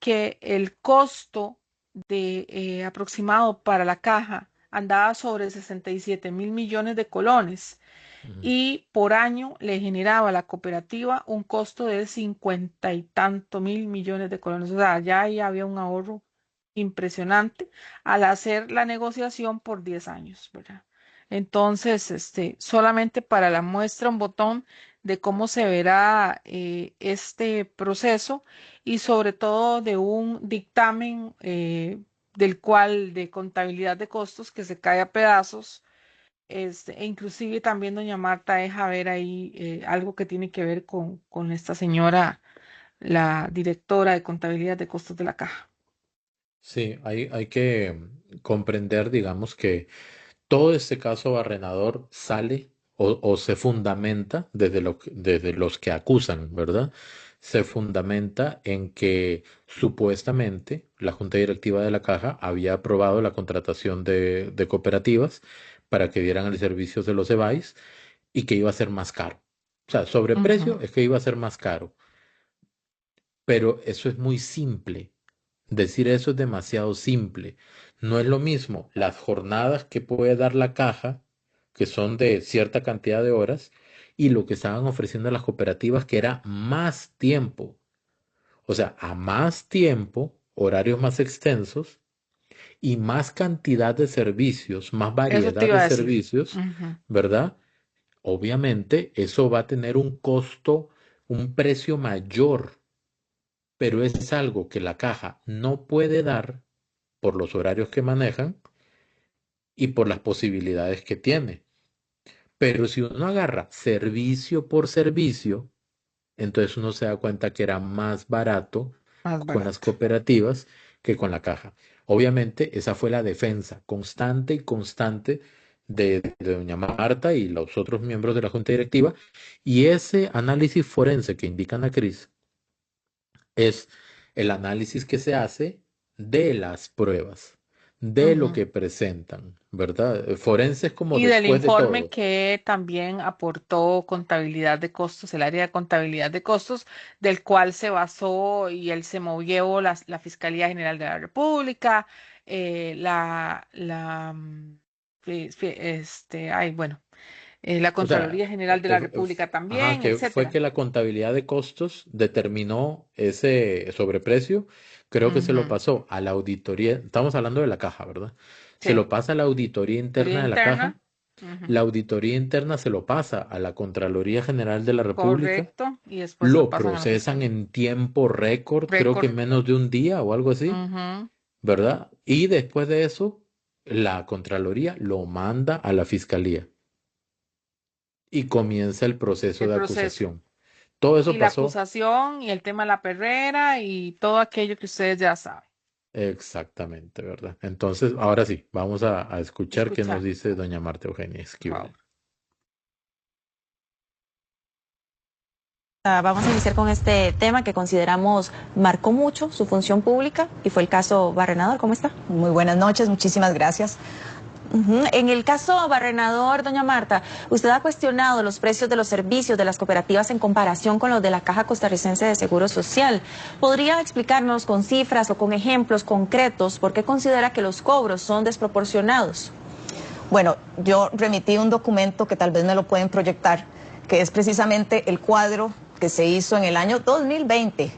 que el costo aproximado para la caja andaba sobre 67.000 millones de colones Ujú. y por año le generaba a la cooperativa un costo de 50 y tanto 1.000 millones de colones. O sea, ya ahí había un ahorro impresionante al hacer la negociación por 10 años, ¿verdad? Entonces, solamente para la muestra un botón de cómo se verá este proceso y sobre todo de un dictamen del cual de contabilidad de costos que se cae a pedazos e inclusive también doña Marta deja ver ahí algo que tiene que ver con esta señora, la directora de contabilidad de costos de la caja. Sí, hay que comprender, digamos, que todo este caso barrenador sale o se fundamenta desde los que acusan, ¿verdad? Se fundamenta en que supuestamente la Junta Directiva de la Caja había aprobado la contratación de cooperativas para que dieran el servicio de los EBAIS y que iba a ser más caro. O sea, Ujú. sobreprecio es que iba a ser más caro, pero eso es muy simple. Decir eso es demasiado simple. No es lo mismo las jornadas que puede dar la caja que son de cierta cantidad de horas, y lo que estaban ofreciendo las cooperativas, que era más tiempo. O sea, a más tiempo, horarios más extensos y más cantidad de servicios, más Eso te variedad iba de a decir. servicios, Ujú. ¿verdad? Obviamente eso va a tener un costo, un precio mayor, pero es algo que la caja no puede dar por los horarios que manejan y por las posibilidades que tiene. Pero si uno agarra servicio por servicio, entonces uno se da cuenta que era más barato Más con las barato. cooperativas que con la caja. Obviamente, esa fue la defensa constante y constante de doña Marta y los otros miembros de la junta directiva. Y ese análisis forense que indica Ana Cris es el análisis que se hace de las pruebas, de lo Ujú. que presentan, ¿verdad? Forense es como Y del después de informe todo. que también aportó contabilidad de costos, el área de contabilidad de costos, del cual se basó y él se movió la Fiscalía General de la República, bueno, la O sea, Contraloría General de la República ajá, también, que fue etcétera. que la contabilidad de costos determinó ese sobreprecio, creo que se lo Ujú. pasó a la auditoría, estamos hablando de la caja, ¿verdad? Se Sí, lo pasa a la auditoría teoría interna de la caja, interna. Ujú. la auditoría interna se lo pasa a la Contraloría General de la República, Correcto. Y después lo lo pasan a la procesan Fiscalía. en tiempo récord, creo que Récord. en menos de un día o algo así, Ujú. ¿verdad? Y después de eso, la Contraloría lo manda a la Fiscalía y comienza el proceso El de proceso. acusación. Todo eso Y la pasó acusación y el tema de la perrera y todo aquello que ustedes ya saben. exactamente, ¿verdad? Entonces, ahora sí, vamos a escuchar qué nos Escuchar, dice doña Marta Eugenia por favor. Esquivel. Vamos a iniciar con este tema que consideramos marcó mucho su función pública y fue el caso Barrenador. ¿Cómo está? Muy buenas noches, muchísimas gracias. En el caso Barrenador, doña Marta, usted ha cuestionado los precios de los servicios de las cooperativas en comparación con los de la Caja Costarricense de Seguro Social. ¿Podría explicarnos con cifras o con ejemplos concretos por qué considera que los cobros son desproporcionados? Bueno, yo remití un documento que tal vez me lo pueden proyectar, que es precisamente el cuadro que se hizo en el año 2020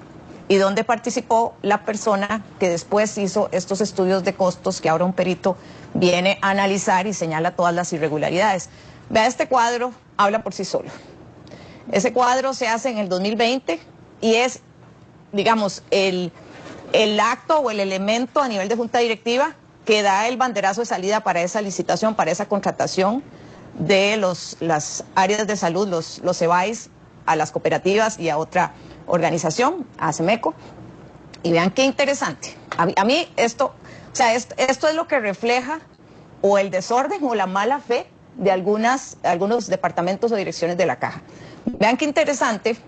y donde participó la persona que después hizo estos estudios de costos, que ahora un perito viene a analizar y señala todas las irregularidades. Vea, este cuadro habla por sí solo. Ese cuadro se hace en el 2020 y es, digamos, el acto o el elemento a nivel de junta directiva que da el banderazo de salida para esa licitación, para esa contratación de las áreas de salud, los EBAIS, a las cooperativas y a otra organización, a CEMECO. Y vean qué interesante. A mí esto, o sea, esto es lo que refleja o el desorden o la mala fe de algunos departamentos o direcciones de la caja. Vean qué interesante,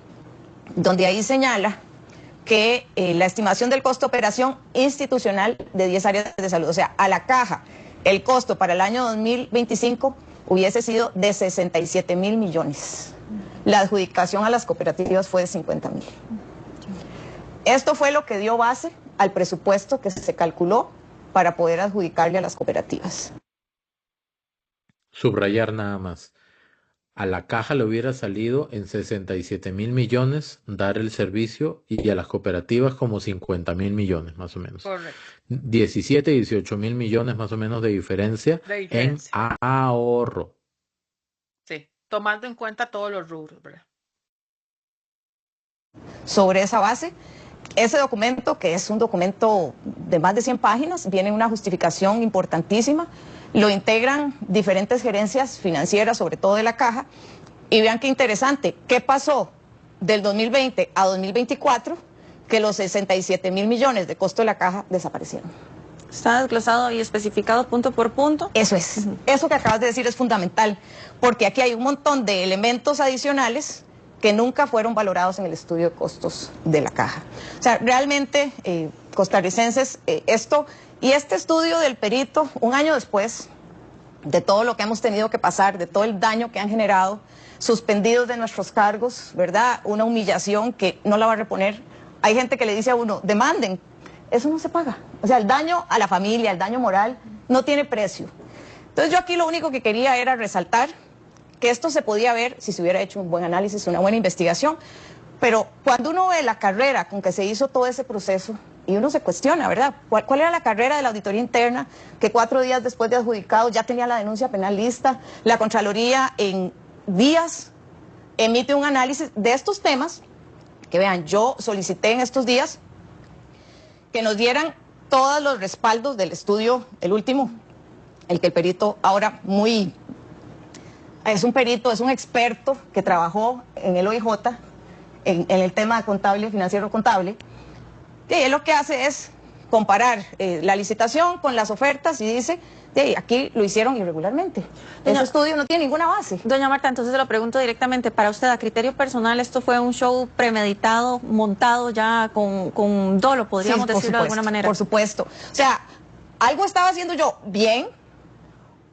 donde ahí señala que la estimación del costo de operación institucional de 10 áreas de salud, o sea, a la caja, el costo para el año 2025 hubiese sido de 67.000 millones. La adjudicación a las cooperativas fue de 50.000. Esto fue lo que dio base al presupuesto que se calculó para poder adjudicarle a las cooperativas. Subrayar nada más. A la caja le hubiera salido en 67.000 millones dar el servicio y a las cooperativas como 50.000 millones más o menos. Correcto. 17, 18.000 millones más o menos de diferencia De en diferencia. ahorro. Sí. Tomando en cuenta todos los rubros, ¿verdad? Sobre esa base, ese documento, que es un documento de más de 100 páginas, viene una justificación importantísima, lo integran diferentes gerencias financieras, sobre todo de la caja, y vean qué interesante, ¿qué pasó del 2020 a 2024? Que los 67.000 millones de costo de la caja desaparecieron. Está desglosado y especificado punto por punto. Eso es, eso que acabas de decir es fundamental, porque aquí hay un montón de elementos adicionales que nunca fueron valorados en el estudio de costos de la caja. O sea, realmente, costarricenses, este estudio del perito, un año después de todo lo que hemos tenido que pasar, de todo el daño que han generado, suspendidos de nuestros cargos, ¿verdad? Una humillación que no la va a reponer. Hay gente que le dice a uno, demanden, eso no se paga. O sea, el daño a la familia, el daño moral, no tiene precio. Entonces yo aquí lo único que quería era resaltar que esto se podía ver si se hubiera hecho un buen análisis, una buena investigación, pero cuando uno ve la carrera con que se hizo todo ese proceso, y uno se cuestiona, ¿verdad? ¿Cuál era la carrera de la auditoría interna que 4 días después de adjudicado ya tenía la denuncia penal lista? La Contraloría en días emite un análisis de estos temas, que vean, yo solicité en estos días que nos dieran todos los respaldos del estudio, el último, el que el perito ahora es un perito, es un experto que trabajó en el OIJ, en el tema contable, financiero contable, y él lo que hace es comparar la licitación con las ofertas y dice, aquí lo hicieron irregularmente. Ese estudio no tiene ninguna base. Doña Marta, entonces se lo pregunto directamente, para usted, a criterio personal, ¿esto fue un show premeditado, montado ya con dolo, podríamos decirlo de alguna manera? Por supuesto. O sea, algo estaba haciendo yo bien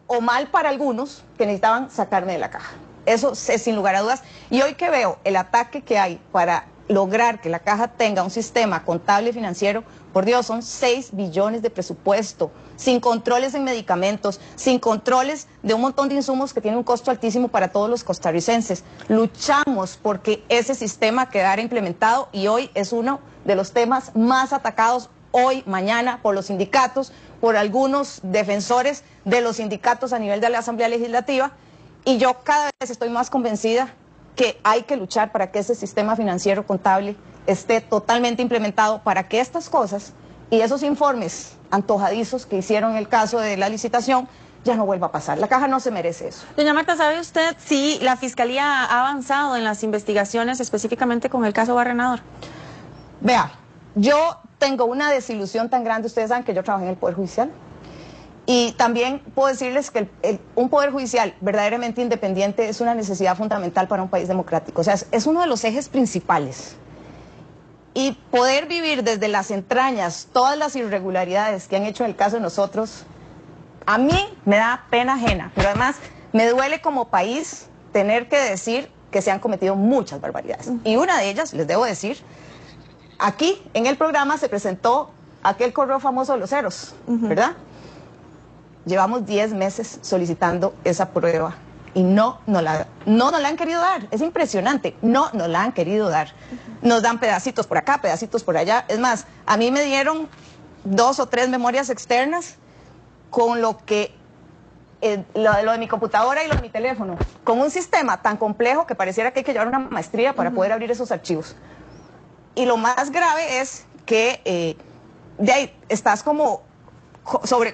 o mal para algunos que necesitaban sacarme de la caja. Eso es sin lugar a dudas. Y hoy que veo el ataque que hay para lograr que la caja tenga un sistema contable y financiero, por Dios, son 6 billones de presupuesto, sin controles en medicamentos, sin controles de un montón de insumos que tienen un costo altísimo para todos los costarricenses. Luchamos porque ese sistema quedara implementado y hoy es uno de los temas más atacados hoy, mañana, por los sindicatos, por algunos defensores de los sindicatos a nivel de la Asamblea Legislativa, y yo cada vez estoy más convencida que hay que luchar para que ese sistema financiero contable esté totalmente implementado para que estas cosas y esos informes antojadizos que hicieron en el caso de la licitación ya no vuelva a pasar. La caja no se merece eso. Doña Marta, ¿sabe usted si la Fiscalía ha avanzado en las investigaciones específicamente con el caso Barrenador? Vea, yo tengo una desilusión tan grande. Ustedes saben que yo trabajé en el Poder Judicial. Y también puedo decirles que un Poder Judicial verdaderamente independiente es una necesidad fundamental para un país democrático. O sea, es uno de los ejes principales. Y poder vivir desde las entrañas todas las irregularidades que han hecho en el caso de nosotros, a mí me da pena ajena. Pero además me duele como país tener que decir que se han cometido muchas barbaridades. Y una de ellas, les debo decir, aquí en el programa se presentó aquel correo famoso de los ceros, ¿verdad? Llevamos 10 meses solicitando esa prueba y no nos la han querido dar. Es impresionante, no nos la han querido dar. Nos dan pedacitos por acá, pedacitos por allá. Es más, a mí me dieron 2 o 3 memorias externas con lo de mi computadora y lo de mi teléfono, con un sistema tan complejo que pareciera que hay que llevar una maestría para poder abrir esos archivos. Y lo más grave es que de ahí estás como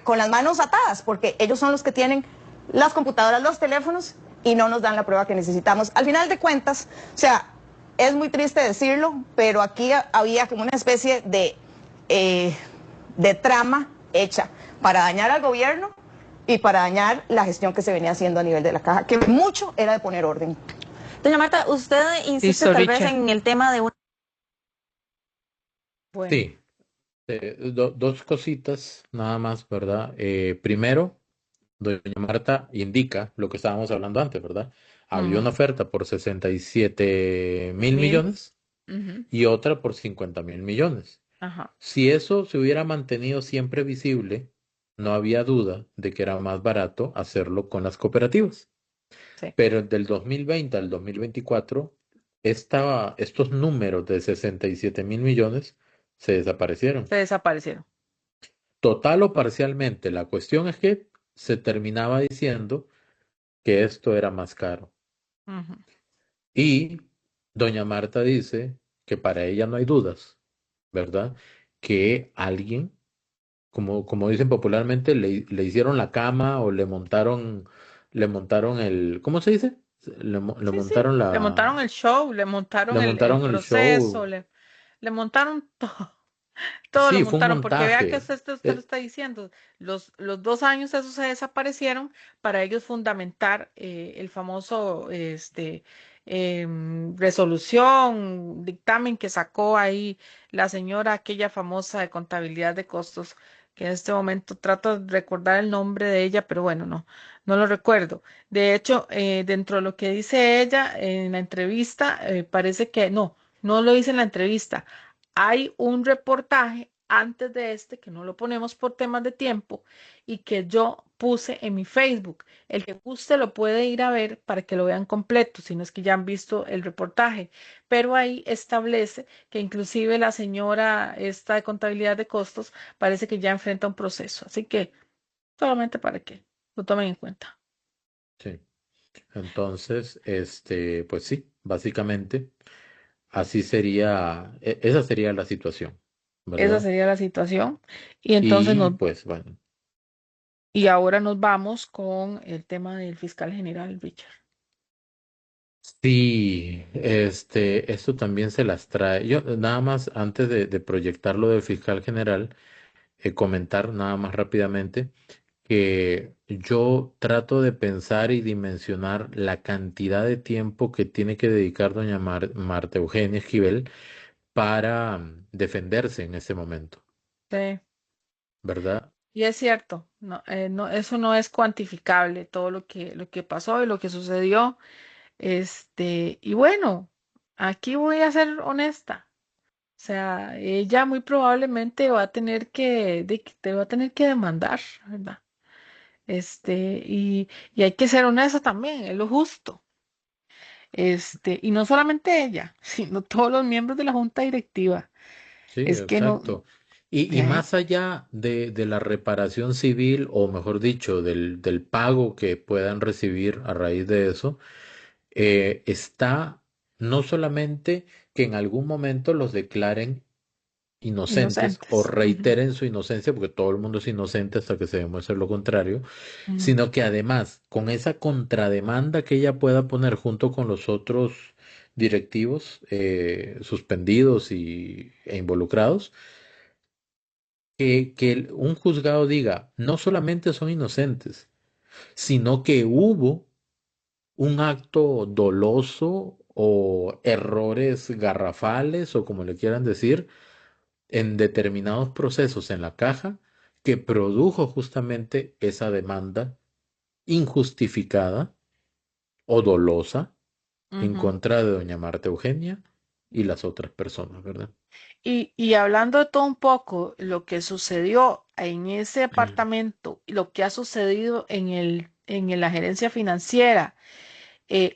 con las manos atadas, porque ellos son los que tienen las computadoras, los teléfonos, y no nos dan la prueba que necesitamos. Al final de cuentas, o sea, es muy triste decirlo, pero aquí había como una especie de trama hecha para dañar al gobierno y para dañar la gestión que se venía haciendo a nivel de la caja, que mucho era de poner orden. Doña Marta, usted insiste tal vez en el tema de una... Bueno. Sí. 2 cositas nada más, ¿verdad? Primero, doña Marta indica lo que estábamos hablando antes, ¿verdad? Había una oferta por 67.000 millones y otra por 50.000 millones. Si eso se hubiera mantenido siempre visible, no había duda de que era más barato hacerlo con las cooperativas. Sí. Pero del 2020 al 2024, estos números de 67.000 millones se desaparecieron. Se desaparecieron. Total o parcialmente. La cuestión es que se terminaba diciendo que esto era más caro. Y doña Marta dice que para ella no hay dudas, ¿verdad? Que alguien, como dicen popularmente, le hicieron la cama o le montaron el, ¿cómo se dice? Le montaron le montaron el show, le montaron el proceso, le montaron todo. Todo lo montaron, porque vea que usted lo está diciendo, los 2 años esos se desaparecieron para ellos fundamentar el famoso resolución, dictamen que sacó ahí la señora, aquella famosa de contabilidad de costos, que en este momento trato de recordar el nombre de ella, pero bueno, no lo recuerdo. De hecho, dentro de lo que dice ella en la entrevista, parece que no lo dice en la entrevista. Hay un reportaje antes de que no lo ponemos por temas de tiempo, y que yo puse en mi Facebook. El que guste lo puede ir a ver para que lo vean completo, si no es que ya han visto el reportaje. Pero ahí establece que inclusive la señora esta de contabilidad de costos parece que ya enfrenta un proceso. Así que solamente para que lo tomen en cuenta. Sí. Entonces, pues sí, básicamente así sería, esa sería la situación, Esa ¿verdad? sería la situación. Y entonces Y pues bueno, y ahora nos vamos con el tema del fiscal general, Richard. sí, esto también se las trae. Yo nada más antes de proyectar lo del fiscal general, comentar nada más rápidamente que yo trato de pensar y dimensionar la cantidad de tiempo que tiene que dedicar doña Marta Eugenia Esquivel para defenderse en ese momento, Sí. ¿verdad? Y es cierto, no, eso no es cuantificable, todo lo que pasó y lo que sucedió. Y bueno, aquí voy a ser honesta. O sea, ella muy probablemente va a tener te va a tener que demandar, ¿verdad? Y hay que ser honesta también, es lo justo. Y no solamente ella, sino todos los miembros de la junta directiva. Sí, Es que no, exacto. Y eh, más allá de la reparación civil, o mejor dicho, del pago que puedan recibir a raíz de eso, está no solamente que en algún momento los declaren inocentes o inocentes. Ujú, reiteren su inocencia, porque todo el mundo es inocente hasta que se demuestre lo contrario, ujú, sino que además con esa contrademanda que ella pueda poner junto con los otros directivos suspendidos e involucrados, que un juzgado diga, no solamente son inocentes, sino que hubo un acto doloso o errores garrafales o como le quieran decir, en determinados procesos en la caja que produjo justamente esa demanda injustificada o dolosa en ujú. contra de doña Marta Eugenia y las otras personas, ¿verdad? Y hablando de todo un poco, lo que sucedió en ese departamento y lo que ha sucedido en la gerencia financiera,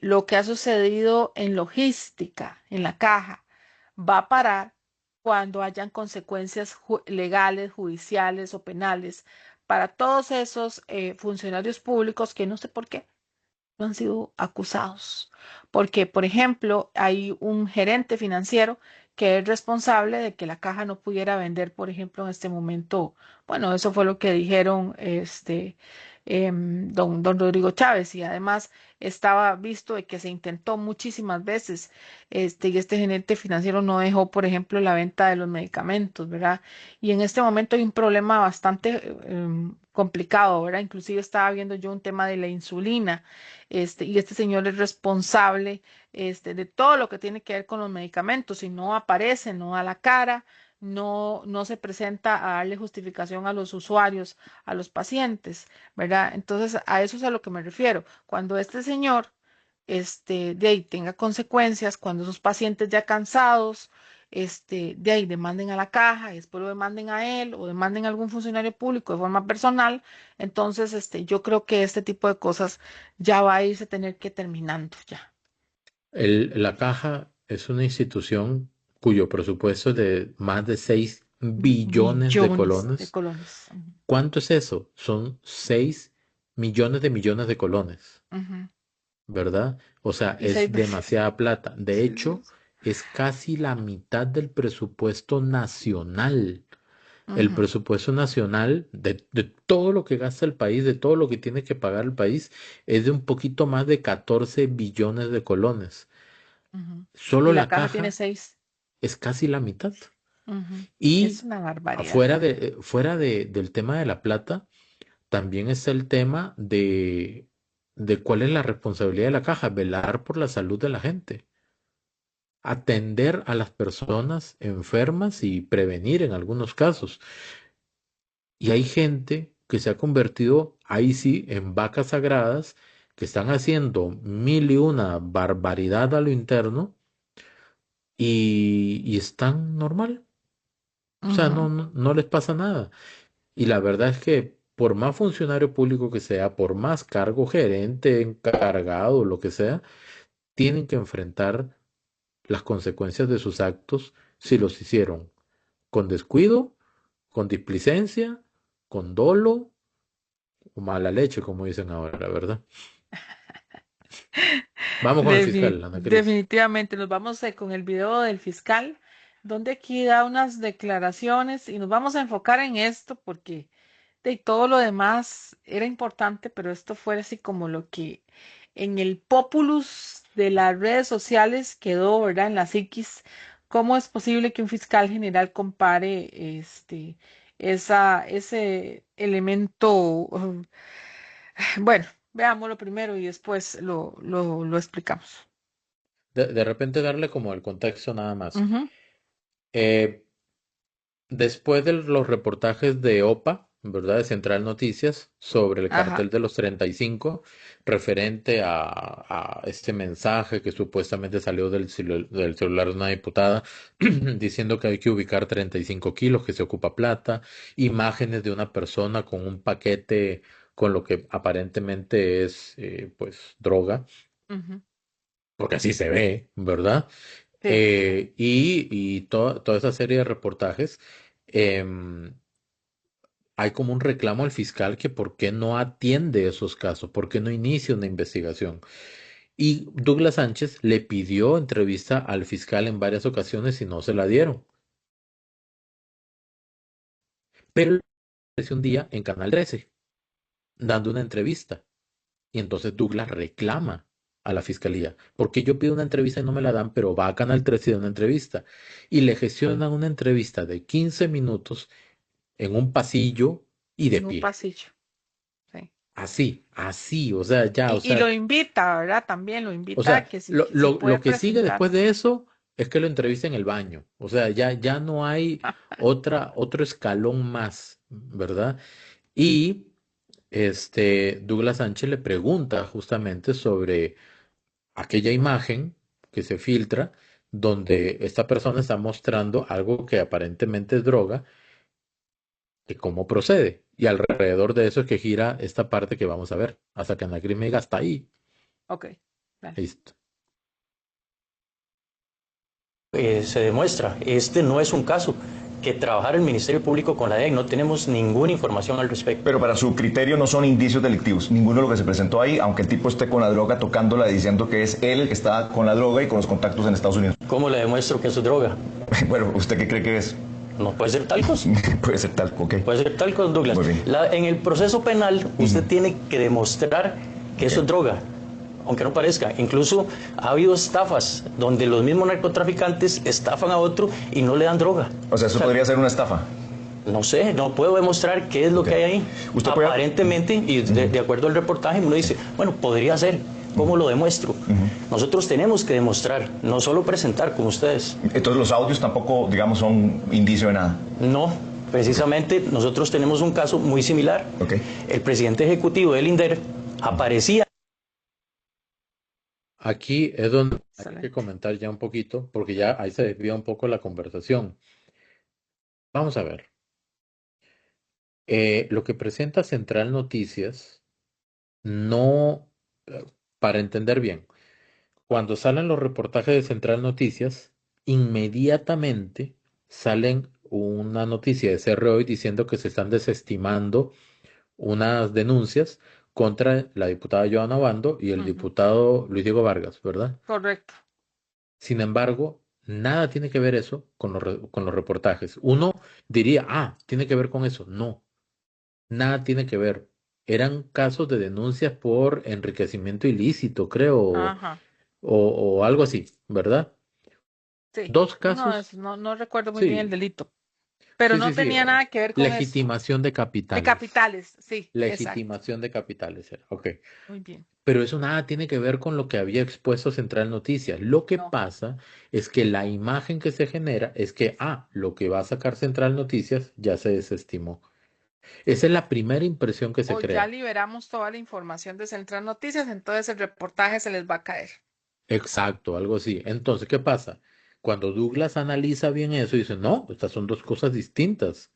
lo que ha sucedido en logística, en la caja, va a parar cuando hayan consecuencias legales, judiciales o penales para todos esos funcionarios públicos que no sé por qué no han sido acusados. Porque, por ejemplo, hay un gerente financiero que es responsable de que la caja no pudiera vender, por ejemplo, en este momento. Bueno, eso fue lo que dijeron don Rodrigo Chávez. Y además estaba visto de que se intentó muchísimas veces, y este gerente financiero no dejó, por ejemplo, la venta de los medicamentos, ¿verdad? Y en este momento hay un problema bastante complicado, ¿verdad? Inclusive estaba viendo yo un tema de la insulina, y este señor es responsable, de todo lo que tiene que ver con los medicamentos. Si no aparece, no da la cara, no se presenta a darle justificación a los usuarios, a los pacientes, ¿verdad? Entonces, a eso es a lo que me refiero. Cuando este señor, de ahí tenga consecuencias, cuando esos pacientes ya cansados, de ahí demanden a la caja y después lo demanden a él o demanden a algún funcionario público de forma personal, entonces, yo creo que este tipo de cosas ya va a irse a tener que terminando ya. La caja es una institución cuyo presupuesto es de más de 6 billones de Billones de colones. colones. ¿Cuánto es eso? Son 6 millones de colones, Ujú. ¿verdad? O sea, Y seis es veces. demasiada plata. De Sí, sí, hecho, sí. es casi la mitad del presupuesto nacional. El Ujú, presupuesto nacional de todo lo que gasta el país, de todo lo que tiene que pagar el país, es de un poquito más de 14 billones de colones. ujú. Solo Y la la caja tiene caja 6. es casi la mitad. Ujú. Es Y una barbaridad. fuera del tema de la plata, también está el tema de cuál es la responsabilidad de la caja, velar por la salud de la gente, atender a las personas enfermas y prevenir en algunos casos. Y hay gente que se ha convertido, ahí sí, en vacas sagradas, que están haciendo mil y una barbaridad a lo interno y están normal. O sea, Ujú. no les pasa nada. Y la verdad es que por más funcionario público que sea, por más cargo, gerente, encargado, lo que sea, tienen que enfrentar las consecuencias de sus actos si los hicieron con descuido, con displicencia, con dolo o mala leche, como dicen ahora, ¿verdad? Vamos con el fiscal, Ana Cris. Definitivamente nos vamos con el video del fiscal, donde aquí da unas declaraciones y nos vamos a enfocar en esto porque de todo lo demás era importante, pero esto fue así como lo que en el populus de las redes sociales quedó, ¿verdad? En la psiquis. ¿Cómo es posible que un fiscal general compare ese elemento? Bueno, veámoslo primero y después lo explicamos. De repente darle como el contexto nada más. Ujú. Eh, Después de los reportajes de OPA, ¿verdad? De Central Noticias, sobre el Ajá. cartel de los 35, referente a este mensaje que supuestamente salió del celular de una diputada, diciendo que hay que ubicar 35 kilos, que se ocupa plata, imágenes de una persona con un paquete con lo que aparentemente es, pues, droga, Ujú. porque así se ve, ¿verdad? Sí. Toda esa serie de reportajes, em, hay como un reclamo al fiscal que por qué no atiende esos casos, por qué no inicia una investigación. Y Douglas Sánchez le pidió entrevista al fiscal en varias ocasiones y no se la dieron. Pero apareció un día en Canal 13 dando una entrevista. Y entonces Douglas reclama a la fiscalía, porque yo pido una entrevista y no me la dan, pero va a Canal 13 y da una entrevista. Y le gestionan una entrevista de 15 minutos en un pasillo y de En un pie. pasillo. Sí. Así, o sea, ya, Y lo invita, ¿verdad? También lo o invita a sea, que si lo puede que sigue después presentarse. de eso es que lo entrevista en el baño. O sea, ya no hay otro escalón más, ¿verdad? Y Douglas Sánchez le pregunta justamente sobre aquella imagen que se filtra donde esta persona está mostrando algo que aparentemente es droga y cómo procede. Y alrededor de eso es que gira esta parte que vamos a ver, hasta que Ana Cris me diga, hasta ahí. Ok, dale. Listo. Se demuestra, este no es un caso que trabajar el Ministerio Público con la DEN, no tenemos ninguna información al respecto. Pero para su criterio no son indicios delictivos, ninguno de lo que se presentó ahí, aunque el tipo esté con la droga tocándola diciendo que es él el que está con la droga y con los contactos en Estados Unidos. ¿Cómo le demuestro que eso es droga? Bueno, ¿usted qué cree que es? No puede ser talcos. Puede ser tal, ok. Puede ser talcos, Douglas. Muy bien. En el proceso penal, usted tiene que demostrar que eso es droga, aunque no parezca. Incluso ha habido estafas donde los mismos narcotraficantes estafan a otro y no le dan droga. O sea, eso podría ser una estafa. No sé, no puedo demostrar qué es lo Ok. que hay ahí. Usted puede- Aparentemente, y de acuerdo al reportaje, uno dice, bueno, podría ser. ¿Cómo lo demuestro? Nosotros tenemos que demostrar, no solo presentar como ustedes. Entonces los audios tampoco, digamos, son indicio de nada. No, precisamente nosotros tenemos un caso muy similar. Ok. El presidente ejecutivo del INDER aparecía. Aquí es donde hay que Excelente. comentar ya un poquito, porque ya ahí se desvía un poco la conversación. Vamos a ver. Lo que presenta Central Noticias, no, para entender bien, cuando salen los reportajes de Central Noticias, inmediatamente salen una noticia de CR Hoy diciendo que se están desestimando unas denuncias contra la diputada Joana Obando y el Ujú. diputado Luis Diego Vargas, ¿verdad? Correcto. Sin embargo, nada tiene que ver eso con los reportajes. Uno diría, tiene que ver con eso. No, nada tiene que ver. Eran casos de denuncias por enriquecimiento ilícito, creo, Ajá. o algo así, ¿verdad? Sí. Dos Uno de casos, esos, no recuerdo muy bien el sí, delito, pero sí, no sí, sí. tenía nada que ver con eso. Legitimación de De capitales. capitales, sí, exacto. Legitimación de capitales era. Ok. Muy bien. Pero eso nada tiene que ver con lo que había expuesto Central Noticias. Lo que No. pasa es que la imagen que se genera es que, lo que va a sacar Central Noticias ya se desestimó. Esa es la primera impresión que se O ya crea. liberamos toda la información de Central Noticias, entonces el reportaje se les va a caer. Exacto, algo así. Entonces, ¿qué pasa? Cuando Douglas analiza bien eso, dice, no, estas son dos cosas distintas.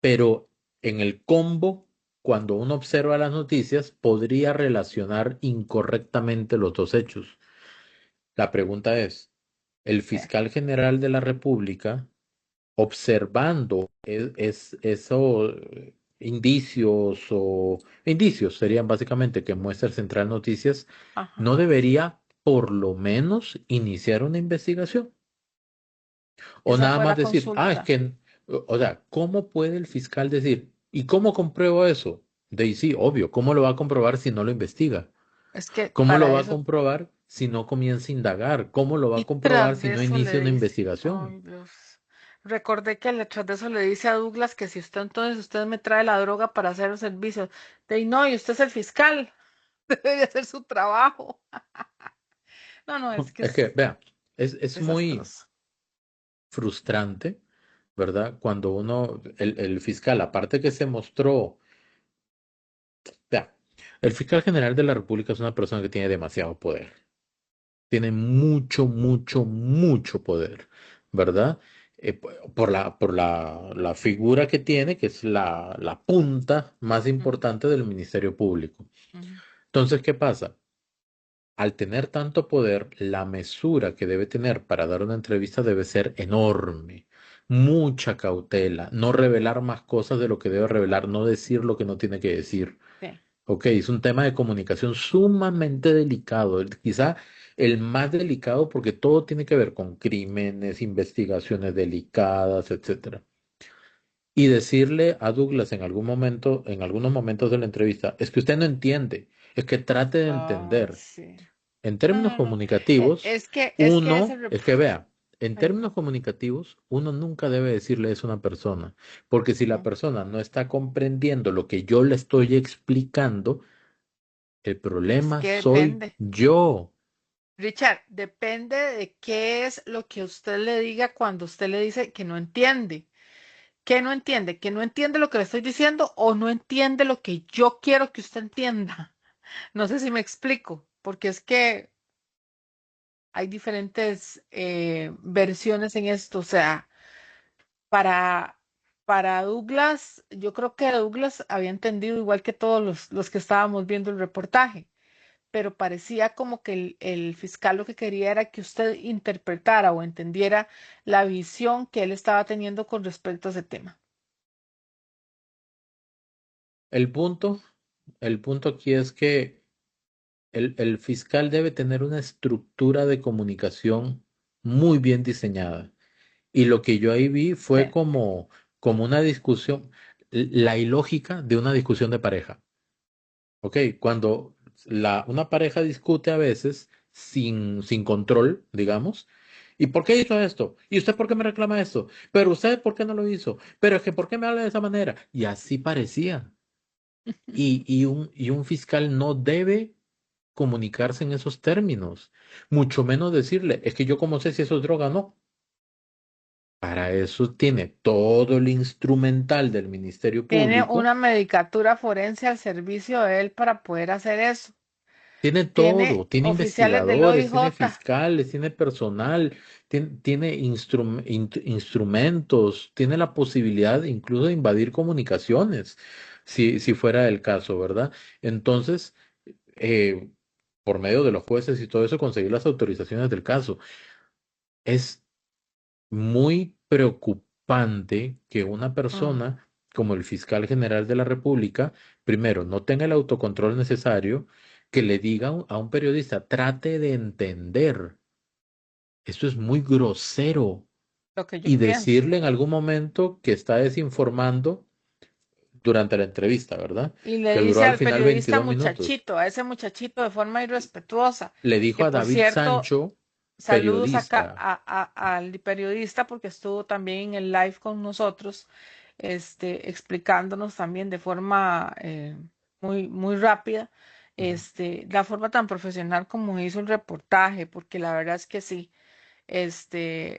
Pero en el combo, cuando uno observa las noticias, podría relacionar incorrectamente los dos hechos. La pregunta es, ¿el Sí. fiscal general de la República, observando esos indicios serían básicamente que muestra el Central Noticias, Ajá. no debería por lo menos iniciar una investigación? O Esa nada fue más la decir, es consulta. que, o sea, ¿cómo puede el fiscal decir? ¿Y cómo compruebo eso? De ahí sí, obvio, ¿cómo lo va a comprobar si no lo investiga? Es que ¿Cómo lo para va a eso, comprobar si no comienza a indagar? ¿Cómo lo va a y comprobar tras si de no eso inicia le una dice, investigación? ay Dios, recordé que tras de eso le dice a Douglas que si usted entonces usted me trae la droga para hacer los servicios, de ahí no, y usted es el fiscal, debe de hacer su trabajo. No, no, es que Es que, es vea, es muy desastroso. frustrante, ¿verdad? Cuando el fiscal, aparte que se mostró, vea, el fiscal general de la República es una persona que tiene demasiado poder. Tiene mucho, mucho, mucho poder, ¿verdad? Por la figura que tiene, que es la punta más Ujú, importante del Ministerio Público. ujú. Entonces, ¿qué pasa? Al tener tanto poder, la mesura que debe tener para dar una entrevista debe ser enorme. Mucha cautela, no revelar más cosas de lo que debe revelar, no decir lo que no tiene que decir. Sí. Ok, es un tema de comunicación sumamente delicado, quizá el más delicado porque todo tiene que ver con crímenes, investigaciones delicadas, etcétera. Y decirle a Douglas en algún momento, en algunos momentos de la entrevista, es que usted no entiende, es que trate de Ay, entender. sí. En No, términos no, no. comunicativos, Es que ese es que vea, en ay, términos no. comunicativos, uno nunca debe decirle eso a una persona, porque si la Mm. persona no está comprendiendo lo que yo le estoy explicando, el Es problema que soy depende. yo. Richard, depende de qué es lo que usted le diga cuando usted le dice que no entiende. ¿Qué no entiende? ¿Que no entiende lo que le estoy diciendo o no entiende lo que yo quiero que usted entienda? No sé si me explico, porque es que hay diferentes versiones en esto. O sea, para, para Douglas, yo creo que Douglas había entendido igual que todos los que estábamos viendo el reportaje, pero parecía como que el fiscal lo que quería era que usted interpretara o entendiera la visión que él estaba teniendo con respecto a ese tema. El punto, el punto aquí es que el fiscal debe tener una estructura de comunicación muy bien diseñada. Y lo que yo ahí vi fue Sí. como una discusión, la ilógica de una discusión de pareja. ¿Ok? Cuando una pareja discute a veces sin control, digamos. ¿Y por qué hizo esto? ¿Y usted por qué me reclama esto? ¿Pero usted por qué no lo hizo? ¿Pero es que por qué me habla de esa manera? Y así parecía. Y un fiscal no debe comunicarse en esos términos, mucho menos decirle, es que yo como sé si eso es droga o no. Para eso tiene todo el instrumental del Ministerio Tiene Público, una medicatura forense al servicio de él para poder hacer eso. tiene Tiene todo, tiene oficiales del investigadores, tiene OIJ. fiscales, tiene personal, tiene instrumentos, tiene la posibilidad incluso de invadir comunicaciones, si fuera el caso, ¿verdad? Entonces, eh, por medio de los jueces y todo eso, conseguir las autorizaciones del caso. Es muy preocupante que una Mm. persona como el fiscal general de la República, primero, no tenga el autocontrol necesario, que le diga a un periodista, trate de entender. Esto es muy grosero. Lo que yo Y pienso. decirle en algún momento que está desinformando durante la entrevista, ¿verdad? Y le Que duró dice al al final periodista 22 minutos. muchachito, a ese muchachito de forma irrespetuosa, Le dijo que a por David cierto, Sancho, saludos acá periodista. al periodista porque estuvo también en el live con nosotros, explicándonos también de forma muy rápida, Ujú. la forma tan profesional como hizo el reportaje, porque la verdad es que sí.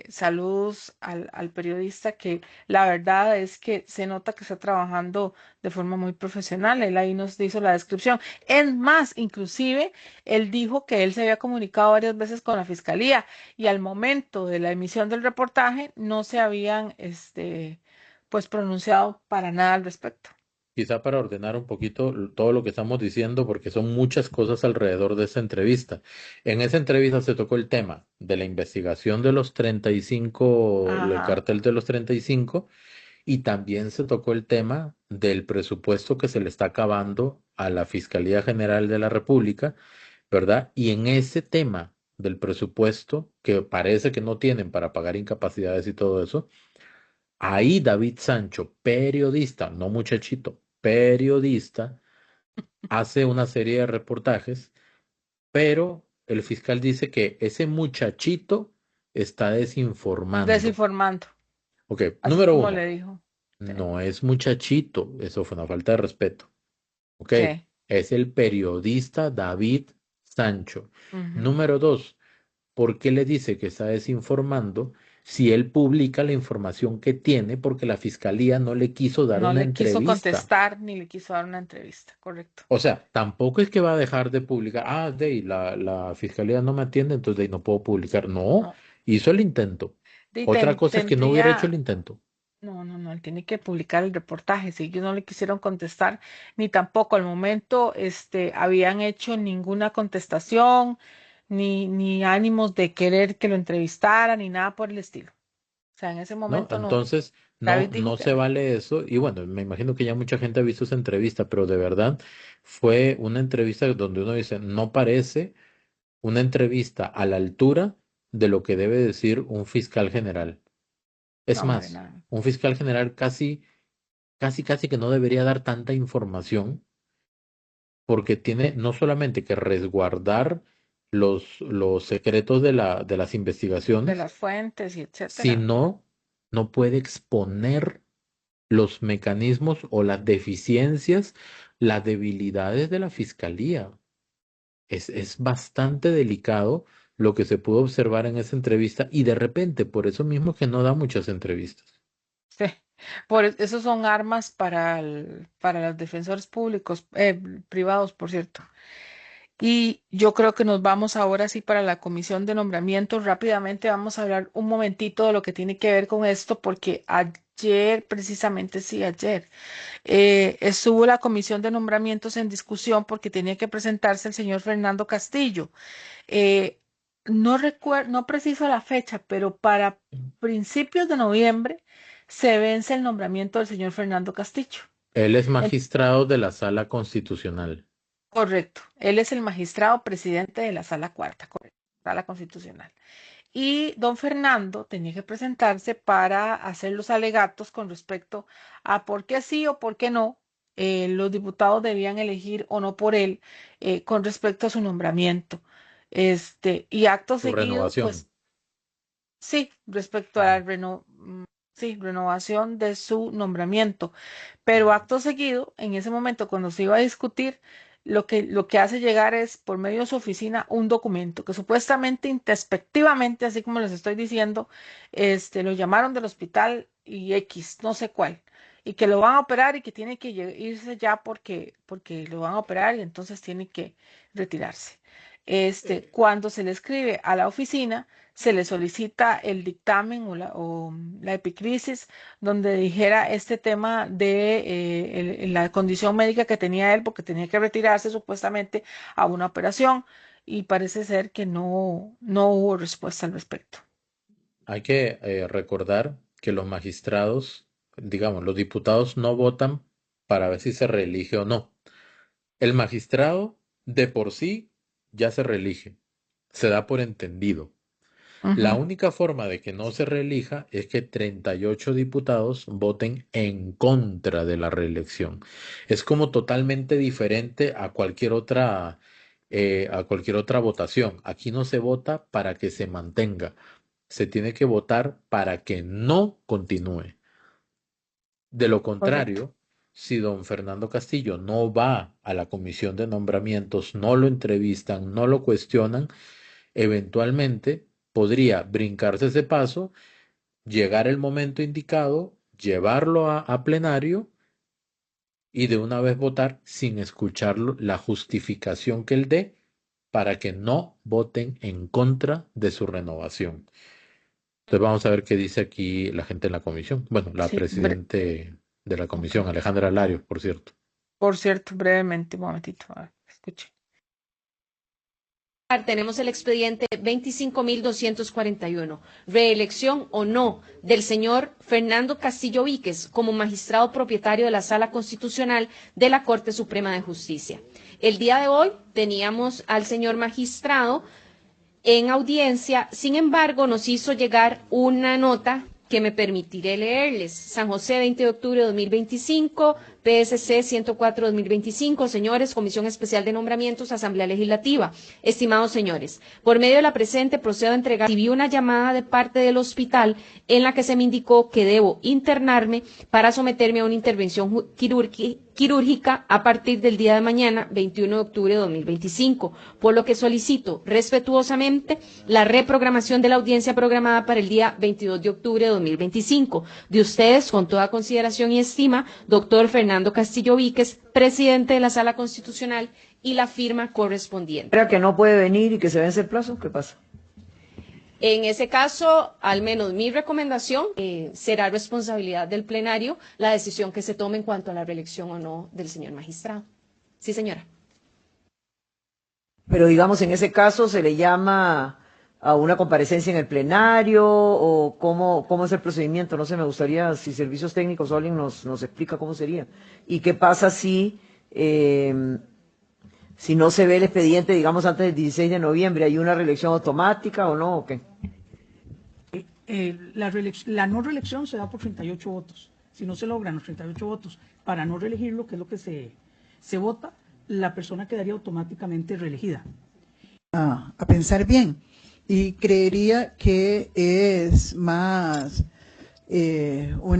Saludos al periodista que la verdad es que se nota que está trabajando de forma muy profesional. Él ahí nos hizo la descripción. Es más, inclusive, él dijo que él se había comunicado varias veces con la fiscalía y al momento de la emisión del reportaje no se habían, pues pronunciado para nada al respecto. Quizá para ordenar un poquito todo lo que estamos diciendo, porque son muchas cosas alrededor de esa entrevista. En esa entrevista se tocó el tema de la investigación de los 35, el Ajá. cartel de los 35, y también se tocó el tema del presupuesto que se le está acabando a la Fiscalía General de la República, ¿verdad? Y en ese tema del presupuesto, que parece que no tienen para pagar incapacidades y todo eso, ahí David Sancho, periodista, no muchachito, periodista, hace una serie de reportajes, pero el fiscal dice que ese muchachito está desinformando. Desinformando, Ok, así número como uno, le dijo. Sí. no es muchachito, eso fue una falta de respeto. Ok, Sí. es el periodista David Sancho. Ujú. Número dos, ¿por qué le dice que está desinformando si él publica la información que tiene porque la fiscalía no le quiso dar No una le quiso entrevista? contestar ni le quiso dar una entrevista, correcto. O sea, tampoco es que va a dejar de publicar. Ah, la fiscalía no me atiende, entonces de ahí no puedo publicar. No, No. hizo el intento. Y Otra cosa es que no hubiera hecho el tendría, intento. no, él tiene que publicar el reportaje. Si ellos no le quisieron contestar, ni tampoco al momento, habían hecho ninguna contestación, ni ánimos de querer que lo entrevistara, ni nada por el estilo. O sea, en ese ¿No? momento no. Entonces, David no dijo que se no. vale eso. Y bueno, me imagino que ya mucha gente ha visto esa entrevista, pero de verdad fue una entrevista donde uno dice, no parece una entrevista a la altura de lo que debe decir un fiscal general. Es No, hombre, más, nada. un fiscal general casi que no debería dar tanta información porque tiene no solamente que resguardar los secretos de las De investigaciones, las fuentes y etcétera. sino no puede exponer los mecanismos o las deficiencias, las debilidades de la fiscalía. Es bastante delicado lo que se pudo observar en esa entrevista y de repente, por eso mismo que no da muchas entrevistas. Sí, esos son armas para los defensores públicos, privados, por cierto. Y yo creo que nos vamos ahora sí para la comisión de nombramientos. Rápidamente vamos a hablar un momentito de lo que tiene que ver con esto, porque ayer, precisamente sí, ayer, estuvo la comisión de nombramientos en discusión porque tenía que presentarse el señor Fernando Castillo. Eh, no recuerdo, no preciso la fecha, pero para principios de noviembre se vence el nombramiento del señor Fernando Castillo. Él es En- magistrado de la Sala Constitucional. Correcto. Él es el magistrado presidente de la Sala Cuarta, correcto, Sala Constitucional. Y don Fernando tenía que presentarse para hacer los alegatos con respecto a por qué sí o por qué no los diputados debían elegir o no por él con respecto a su nombramiento. Y acto Su seguido, renovación. pues sí, respecto a la sí, renovación de su nombramiento. Pero acto seguido, en ese momento, cuando se iba a discutir, lo que hace llegar es, por medio de su oficina, un documento que supuestamente, introspectivamente, así como les estoy diciendo, lo llamaron del hospital y X, no sé cuál, y que lo van a operar y que tiene que irse ya porque lo van a operar y entonces tiene que retirarse. Cuando se le escribe a la oficina, se le solicita el dictamen o la epicrisis donde dijera este tema de la condición médica que tenía él, porque tenía que retirarse supuestamente a una operación, y parece ser que no hubo respuesta al respecto. Hay que recordar que los magistrados, digamos, los diputados no votan para ver si se reelige o no. El magistrado de por sí ya se reelige, se da por entendido. La Ujú. única forma de que no se reelija es que 38 diputados voten en contra de la reelección. Es como totalmente diferente a cualquier otra votación. Aquí no se vota para que se mantenga, se tiene que votar para que no continúe. De lo Correcto. contrario, si don Fernando Castillo no va a la comisión de nombramientos, no lo entrevistan, no lo cuestionan, eventualmente podría brincarse ese paso, llegar el momento indicado, llevarlo a plenario y de una vez votar sin escucharlo la justificación que él dé para que no voten en contra de su renovación. Entonces vamos a ver qué dice aquí la gente en la comisión. Bueno, la Sí, presidente de la comisión, Alejandra Larios, por cierto. por cierto, brevemente, un momentito, a ver, escuche. Tenemos el expediente 25.241, reelección o no del señor Fernando Castillo Víquez como magistrado propietario de la Sala Constitucional de la Corte Suprema de Justicia. El día de hoy teníamos al señor magistrado en audiencia, sin embargo, nos hizo llegar una nota que me permitiré leerles. San José, 20 de octubre de 2025, PSC 104-2025, señores, Comisión Especial de Nombramientos, Asamblea Legislativa. Estimados señores, por medio de la presente procedo a entregar, recibí una llamada de parte del hospital en la que se me indicó que debo internarme para someterme a una intervención quirúrgica a partir del día de mañana, 21 de octubre de 2025, por lo que solicito respetuosamente la reprogramación de la audiencia programada para el día 22 de octubre de 2025. De ustedes, con toda consideración y estima, doctor Fernando Castillo Víquez, presidente de la Sala Constitucional, y la firma correspondiente. ¿Era que no puede venir y que se vence el plazo? ¿Qué pasa? En ese caso, al menos mi recomendación, será responsabilidad del plenario la decisión que se tome en cuanto a la reelección o no del señor magistrado. Sí, señora. Pero digamos, en ese caso, ¿se le llama a una comparecencia en el plenario o cómo es el procedimiento? No sé, me gustaría, si servicios técnicos o alguien nos explica cómo sería. ¿Y qué pasa si no se ve el expediente, digamos, antes del 16 de noviembre? ¿Hay una reelección automática o no? ¿O qué? La no reelección se da por 38 votos. Si no se logran los 38 votos para no reelegirlo, que es lo que se vota, la persona quedaría automáticamente reelegida. A pensar bien, y creería que es más un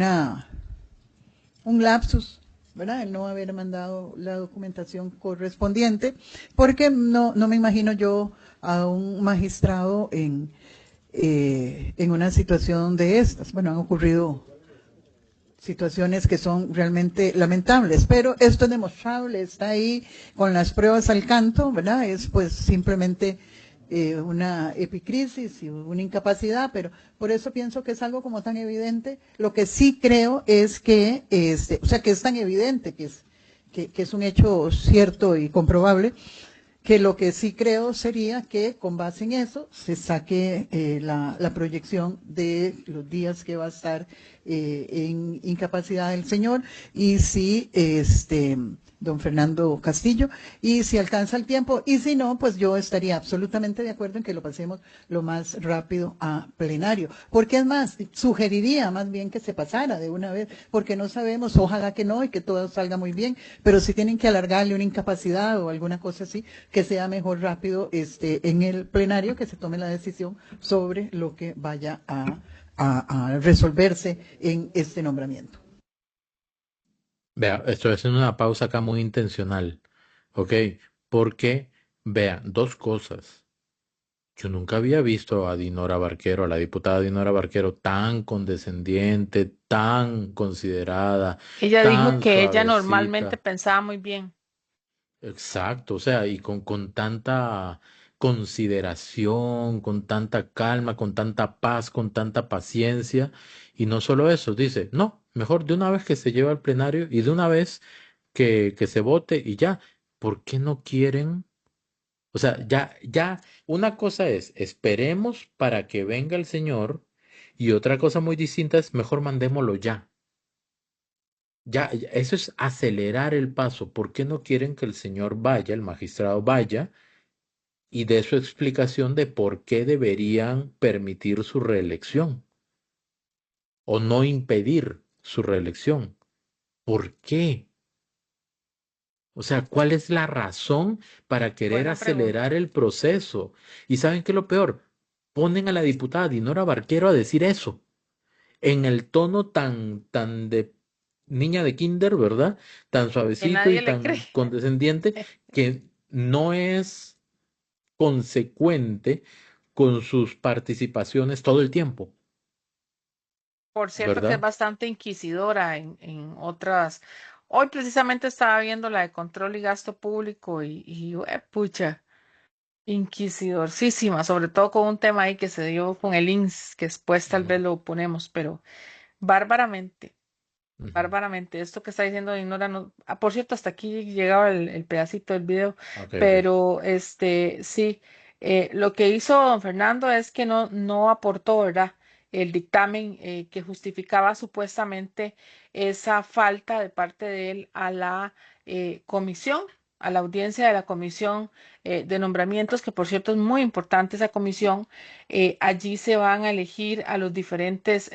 lapsus, ¿verdad? El no haber mandado la documentación correspondiente, porque no me imagino yo a un magistrado en una situación de estas. Bueno, han ocurrido situaciones que son realmente lamentables, pero esto es demostrable, está ahí con las pruebas al canto, ¿verdad? Es pues simplemente una epicrisis y una incapacidad, pero por eso pienso que es algo como tan evidente. Lo que sí creo es que, o sea, que es tan evidente, que es un hecho cierto y comprobable, que lo que sí creo sería que con base en eso se saque la proyección de los días que va a estar en incapacidad del señor, y si don Fernando Castillo, y si alcanza el tiempo, y si no, pues yo estaría absolutamente de acuerdo en que lo pasemos lo más rápido a plenario, porque es más, sugeriría más bien que se pasara de una vez, porque no sabemos, ojalá que no, y que todo salga muy bien, pero si tienen que alargarle una incapacidad o alguna cosa así, que sea mejor rápido en el plenario, que se tome la decisión sobre lo que vaya a resolverse en este nombramiento. Vea, estoy haciendo una pausa acá muy intencional, ¿ok? Porque, vea, dos cosas. Yo nunca había visto a Dinora Barquero, a la diputada Dinora Barquero, tan condescendiente, tan considerada, Ella dijo tan que ella normalmente suavecita. pensaba muy bien. Exacto, o sea, y con tanta consideración, con tanta calma, con tanta paz, con tanta paciencia. Y no solo eso, dice, no, mejor de una vez que se lleve al plenario y de una vez que se vote y ya. ¿Por qué no quieren? O sea, ya, una cosa es, esperemos para que venga el señor, y otra cosa muy distinta es, mejor mandémoslo ya. Eso es acelerar el paso. ¿Por qué no quieren que el señor vaya, el magistrado vaya, y dé su explicación de por qué deberían permitir su reelección o no impedir su reelección? ¿Por qué? O sea, ¿cuál es la razón para querer Buena pregunta. acelerar el proceso? ¿Y saben qué es lo peor? Ponen a la diputada Dinora Barquero a decir eso, en el tono tan de niña de kinder, ¿verdad? Tan Que suavecito y nadie le cree. tan condescendiente, que no es consecuente con sus participaciones todo el tiempo, Por cierto que es ¿verdad? bastante inquisidora en otras. Hoy precisamente estaba viendo la de control y gasto público y pucha. inquisidorcísima, sobre todo con un tema ahí que se dio con el INS, que después tal vez Ujú, lo ponemos, pero bárbaramente, ujú. bárbaramente. Esto que está diciendo Ignora, no, por cierto, hasta aquí llegaba el pedacito del video, Ok, ok. pero sí, lo que hizo don Fernando es que no aportó, ¿verdad? El dictamen que justificaba supuestamente esa falta de parte de él a la comisión, a la audiencia de la comisión de nombramientos, que por cierto es muy importante esa comisión. Allí se van a elegir a los diferentes,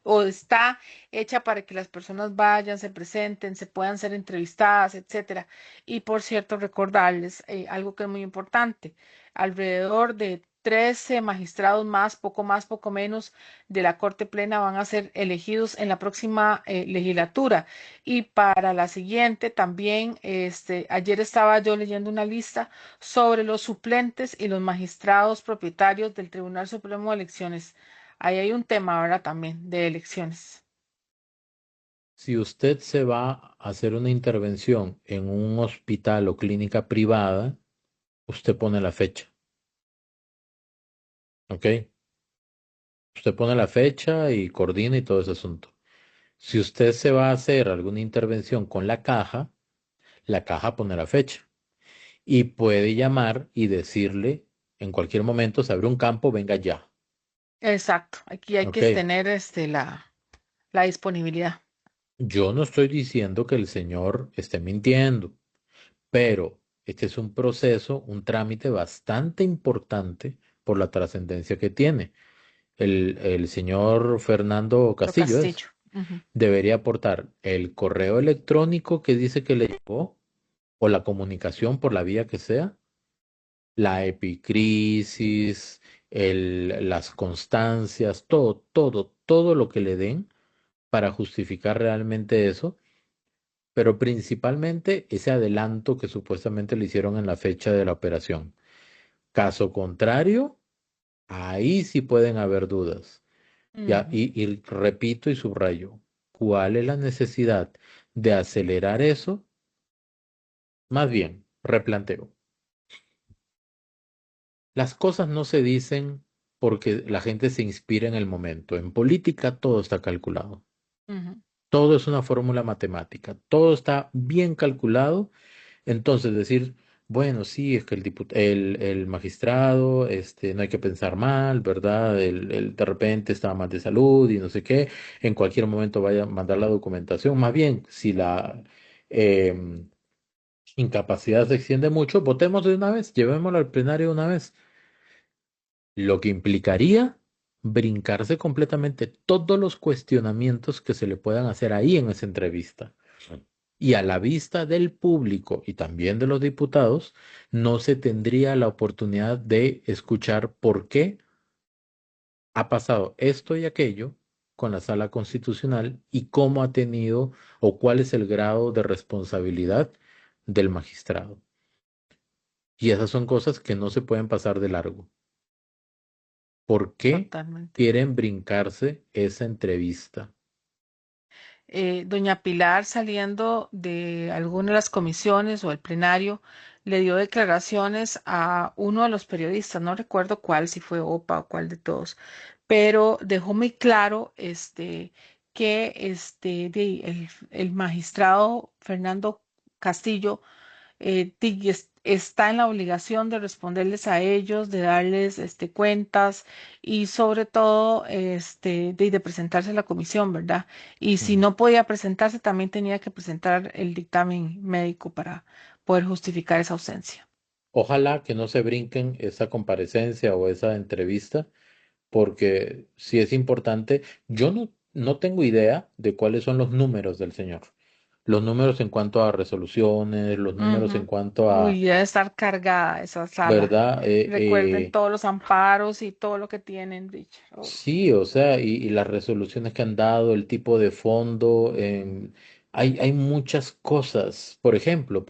o está hecha para que las personas vayan, se presenten, se puedan ser entrevistadas, etcétera. Y por cierto, recordarles algo que es muy importante, alrededor de 13 magistrados más, poco menos, de la Corte Plena van a ser elegidos en la próxima legislatura. Y para la siguiente también, ayer estaba yo leyendo una lista sobre los suplentes y los magistrados propietarios del Tribunal Supremo de Elecciones. Ahí hay un tema ahora también de elecciones. Si usted se va a hacer una intervención en un hospital o clínica privada, usted pone la fecha, ¿ok? Usted pone la fecha y coordina y todo ese asunto. Si usted se va a hacer alguna intervención con la caja pone la fecha y puede llamar y decirle en cualquier momento, se abre un campo, venga ya, Exacto, aquí hay ¿ok? que tener la disponibilidad. Yo no estoy diciendo que el señor esté mintiendo, pero este es un proceso, un trámite bastante importante por la trascendencia que tiene. El señor Fernando Lo Castillo Castillo. Ujú. debería aportar el correo electrónico que dice que le llegó o la comunicación por la vía que sea, la epicrisis, las constancias, todo lo que le den para justificar realmente eso, pero principalmente ese adelanto que supuestamente le hicieron en la fecha de la operación. Caso contrario, ahí sí pueden haber dudas. Ya, Ujú. y repito y subrayo, ¿cuál es la necesidad de acelerar eso? Más bien, replanteo. Las cosas no se dicen porque la gente se inspira en el momento. En política todo está calculado. Ujú. Todo es una fórmula matemática. Todo está bien calculado. Entonces decir, bueno, sí, es que el magistrado, no hay que pensar mal, ¿verdad? De repente está mal de salud y no sé qué. En cualquier momento vaya a mandar la documentación. Más bien, si la em, incapacidad se extiende mucho, votemos de una vez, llevémoslo al plenario de una vez. Lo que implicaría brincarse completamente todos los cuestionamientos que se le puedan hacer ahí en esa entrevista. Y a la vista del público y también de los diputados, no se tendría la oportunidad de escuchar por qué ha pasado esto y aquello con la sala constitucional y cómo ha tenido o cuál es el grado de responsabilidad del magistrado. Y esas son cosas que no se pueden pasar de largo. ¿Por qué Totalmente. quieren brincarse esa entrevista? Doña Pilar, saliendo de alguna de las comisiones o el plenario, le dio declaraciones a uno de los periodistas, no recuerdo cuál, si fue OPA o cuál de todos, pero dejó muy claro que el magistrado Fernando Castillo está en la obligación de responderles a ellos, de darles cuentas y sobre todo de presentarse a la comisión, ¿verdad? Y si Ujú. no podía presentarse, también tenía que presentar el dictamen médico para poder justificar esa ausencia. Ojalá que no se brinquen esa comparecencia o esa entrevista, porque si es importante, yo no tengo idea de cuáles son los números del señor. Los números en cuanto a resoluciones, los números en Ujú. cuanto a, Uy, debe estar cargada esa sala. ¿verdad? Recuerden todos los amparos y todo lo que tienen dicho. Uy. Sí, o sea, y las resoluciones que han dado, el tipo de fondo, hay muchas cosas. Por ejemplo,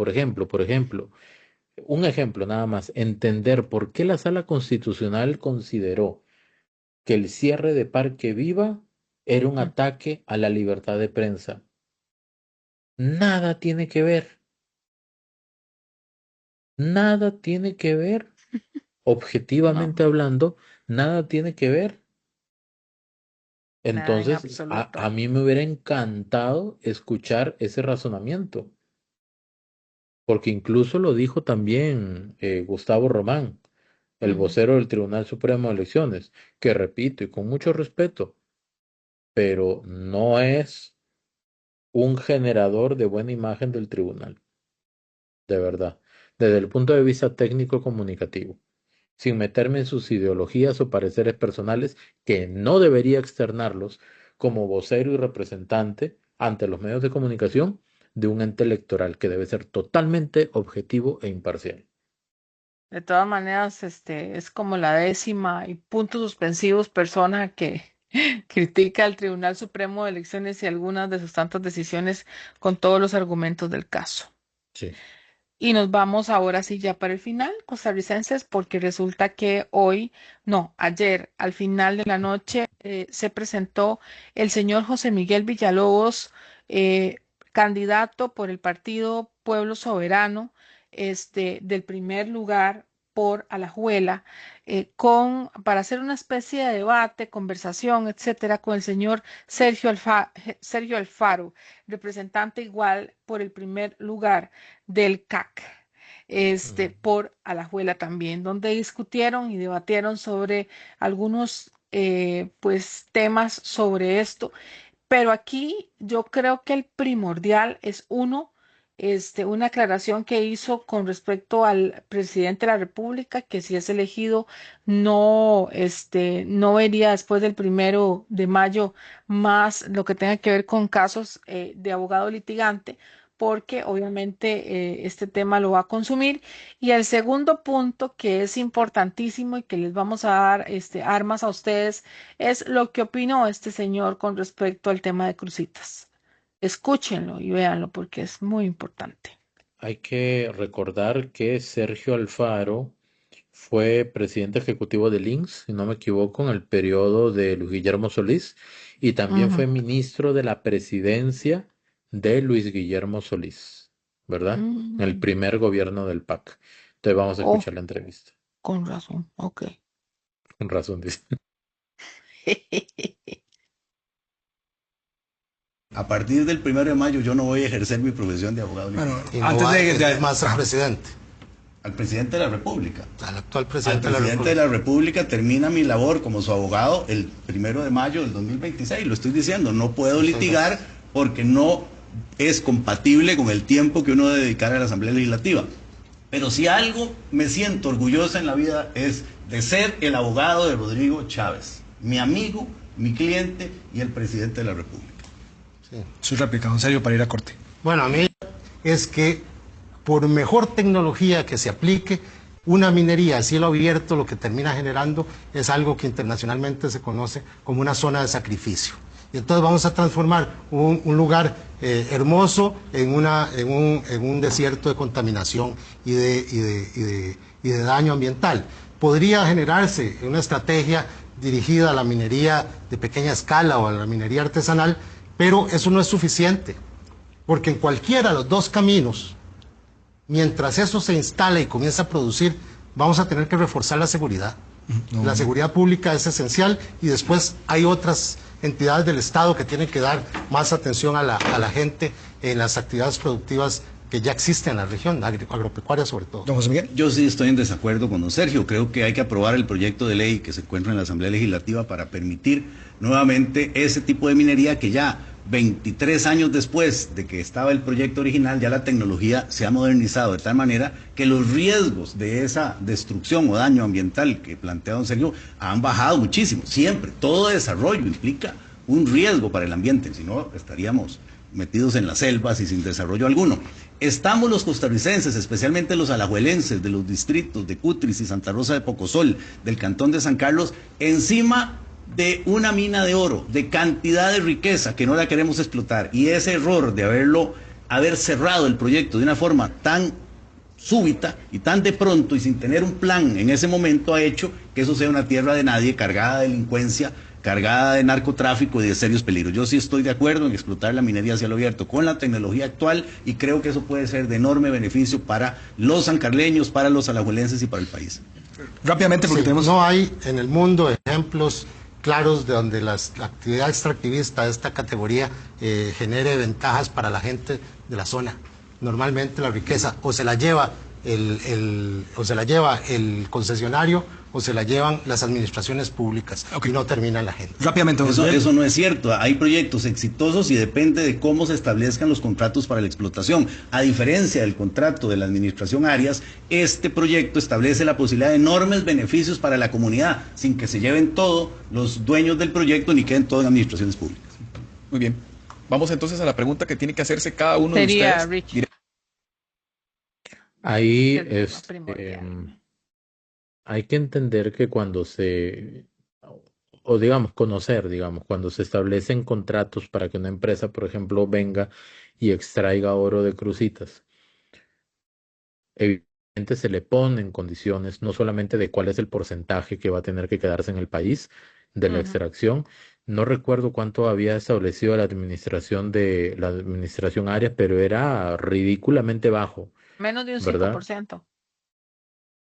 un ejemplo nada más, entender por qué la Sala Constitucional consideró que el cierre de Parque Viva era un Ujú. ataque a la libertad de prensa. Nada tiene que ver, nada tiene que ver. objetivamente hablando, nada tiene que ver. Nada en Entonces, a absoluto. mí me hubiera encantado escuchar ese razonamiento, porque incluso lo dijo también Gustavo Román, el Ujú. vocero del Tribunal Supremo de Elecciones, que repito y con mucho respeto, pero no es un generador de buena imagen del tribunal, de verdad, desde el punto de vista técnico-comunicativo, sin meterme en sus ideologías o pareceres personales, que no debería externarlos como vocero y representante ante los medios de comunicación de un ente electoral que debe ser totalmente objetivo e imparcial. De todas maneras, es como la 10ª y puntos suspensivos persona que critica al Tribunal Supremo de Elecciones y algunas de sus tantas decisiones con todos los argumentos del caso. Sí. Y nos vamos ahora sí ya para el final, costarricenses, porque resulta que ayer, al final de la noche, se presentó el señor José Miguel Villalobos, eh, candidato por el partido Pueblo Soberano, del primer lugar por Alajuela, para hacer una especie de debate, conversación, etcétera, con el señor Sergio Alfaro, representante igual por el primer lugar del CAC, por Alajuela también, donde discutieron y debatieron sobre algunos pues temas sobre esto. Pero aquí yo creo que el primordial es una aclaración que hizo con respecto al presidente de la República, que si es elegido no vería después del 1 de mayo más lo que tenga que ver con casos de abogado litigante, porque obviamente este tema lo va a consumir. Y el segundo punto, que es importantísimo y que les vamos a dar armas a ustedes, es lo que opinó este señor con respecto al tema de Cruzitas. Escúchenlo y véanlo porque es muy importante. Hay que recordar que Sergio Alfaro fue presidente ejecutivo de Links, si no me equivoco, en el periodo de Luis Guillermo Solís, y también Ujú, fue ministro de la presidencia de Luis Guillermo Solís, ¿verdad? En el ujú. primer gobierno del PAC. Entonces vamos a Oh, escuchar la entrevista. con razón, ok. Con razón, dice. A partir del 1 de mayo yo no voy a ejercer mi profesión de abogado. Bueno, litigante. antes de más al presidente. Al presidente de la República. Al actual Al presidente presidente de la República termina mi labor como su abogado el 1 de mayo del 2026. Lo estoy diciendo, no puedo litigar porque no es compatible con el tiempo que uno debe dedicar a la Asamblea Legislativa. Pero si algo me siento orgullosa en la vida es de ser el abogado de Rodrigo Chávez, mi amigo, mi cliente y el presidente de la República. Sí. Su réplica, don Sergio, para ir a corte. Bueno, a mí es que por mejor tecnología que se aplique, una minería a cielo abierto lo que termina generando es algo que internacionalmente se conoce como una zona de sacrificio. Y entonces vamos a transformar un lugar hermoso en un desierto de contaminación y de daño ambiental. Podría generarse una estrategia dirigida a la minería de pequeña escala o a la minería artesanal, pero eso no es suficiente, porque en cualquiera de los dos caminos, mientras eso se instale y comienza a producir, vamos a tener que reforzar la seguridad. No. La seguridad pública es esencial y después hay otras entidades del Estado que tienen que dar más atención a la gente en las actividades productivas que ya existen en la región, agropecuaria sobre todo. Don José Miguel. Yo sí estoy en desacuerdo con don Sergio. Creo que hay que aprobar el proyecto de ley que se encuentra en la Asamblea Legislativa para permitir nuevamente ese tipo de minería que ya 23 años después de que estaba el proyecto original, ya la tecnología se ha modernizado de tal manera que los riesgos de esa destrucción o daño ambiental que plantea don Sergio han bajado muchísimo. Siempre, todo desarrollo implica un riesgo para el ambiente, si no estaríamos metidos en las selvas y sin desarrollo alguno. Estamos los costarricenses, especialmente los alajuelenses de los distritos de Cutris y Santa Rosa de Pocosol, del cantón de San Carlos, encima de una mina de oro, de cantidad de riqueza que no la queremos explotar. Y ese error de haber cerrado el proyecto de una forma tan súbita y tan de pronto y sin tener un plan en ese momento ha hecho que eso sea una tierra de nadie, cargada de delincuencia, cargada de narcotráfico y de serios peligros. Yo sí estoy de acuerdo en explotar la minería a cielo abierto con la tecnología actual y creo que eso puede ser de enorme beneficio para los sancarleños, para los alajuelenses y para el país. Rápidamente, porque Sí, tenemos... no hay en el mundo ejemplos claros de donde la actividad extractivista de esta categoría genere ventajas para la gente de la zona. Normalmente la riqueza o se la lleva el concesionario o se la llevan las administraciones públicas y no termina en la gente. Rápidamente, Eso no es cierto. Hay proyectos exitosos y depende de cómo se establezcan los contratos para la explotación. A diferencia del contrato de la administración Arias, este proyecto establece la posibilidad de enormes beneficios para la comunidad, sin que se lleven todo los dueños del proyecto ni queden todo en administraciones públicas. Muy bien. Vamos entonces a la pregunta que tiene que hacerse cada uno de Sería ustedes. Rich. Ahí El tema primordial. hay que entender que o digamos, conocer, digamos, cuando se establecen contratos para que una empresa, por ejemplo, venga y extraiga oro de Cruzitas, evidentemente se le ponen condiciones, no solamente de cuál es el porcentaje que va a tener que quedarse en el país de la Ujú. extracción. No recuerdo cuánto había establecido la administración Arias, pero era ridículamente bajo, Menos de un ¿verdad? 5%.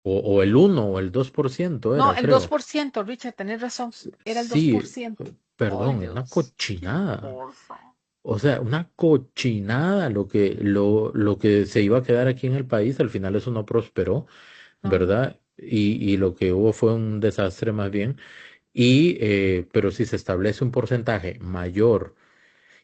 O el 1 o el 2% No, era, el creo. 2%, Richard, tenés razón. Era el Sí, 2%. Ay, perdón, una Dios. cochinada. Cosa. O sea, una cochinada lo que se iba a quedar aquí en el país. Al final eso no prosperó, Ajá. ¿verdad? Y lo que hubo fue un desastre más bien. Pero si se establece un porcentaje mayor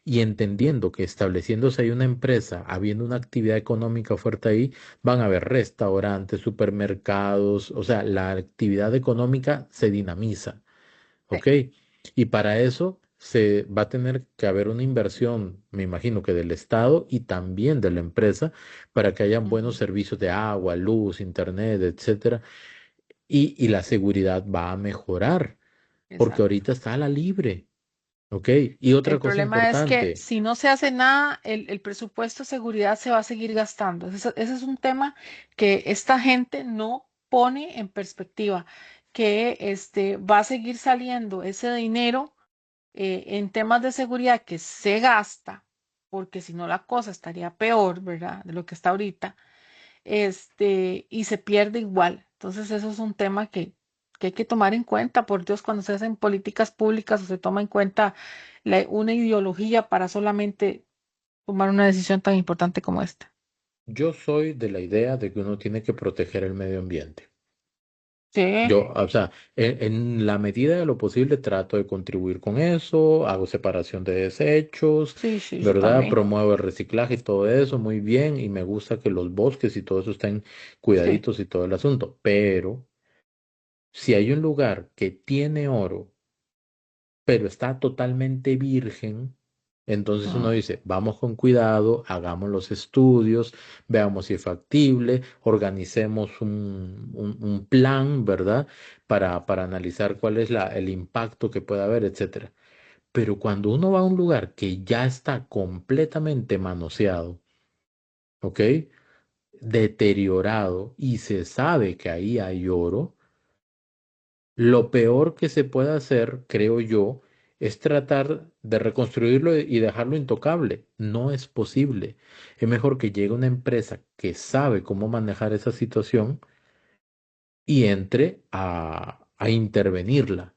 y entendiendo que estableciéndose ahí una empresa, habiendo una actividad económica fuerte ahí, van a haber restaurantes, supermercados, o sea, la actividad económica se dinamiza, ¿ok? Y para eso se va a tener que haber una inversión, me imagino que del Estado y también de la empresa, para que hayan buenos servicios de agua, luz, internet, etcétera, y la seguridad va a mejorar, porque Exacto. ahorita está a la libre. ¿Ok? Y otra El cosa problema es que importante, si no se hace nada, el presupuesto de seguridad se va a seguir gastando. Ese es un tema que esta gente no pone en perspectiva, que va a seguir saliendo ese dinero en temas de seguridad que se gasta, porque si no la cosa estaría peor, ¿verdad? De lo que está ahorita, y se pierde igual. Entonces, eso es un tema que hay que tomar en cuenta, por Dios, cuando se hacen políticas públicas o se toma en cuenta una ideología para solamente tomar una decisión tan importante como esta. yo soy de la idea de que uno tiene que proteger el medio ambiente. Sí, O sea, en la medida de lo posible trato de contribuir con eso, hago separación de desechos, sí, sí, yo ¿verdad? también. Promuevo el reciclaje y todo eso, muy bien, y me gusta que los bosques y todo eso estén Sí. cuidaditos y todo el asunto. Pero si hay un lugar que tiene oro, pero está totalmente virgen, entonces uno Mm, dice, vamos con cuidado, hagamos los estudios, veamos si es factible, organicemos un plan, ¿verdad? Para analizar cuál es el impacto que puede haber, etcétera. Pero cuando uno va a un lugar que ya está completamente manoseado, ¿ok? Deteriorado y se sabe que ahí hay oro, lo peor que se puede hacer, creo yo, es tratar de reconstruirlo y dejarlo intocable. No es posible. Es mejor que llegue una empresa que sabe cómo manejar esa situación y entre a intervenirla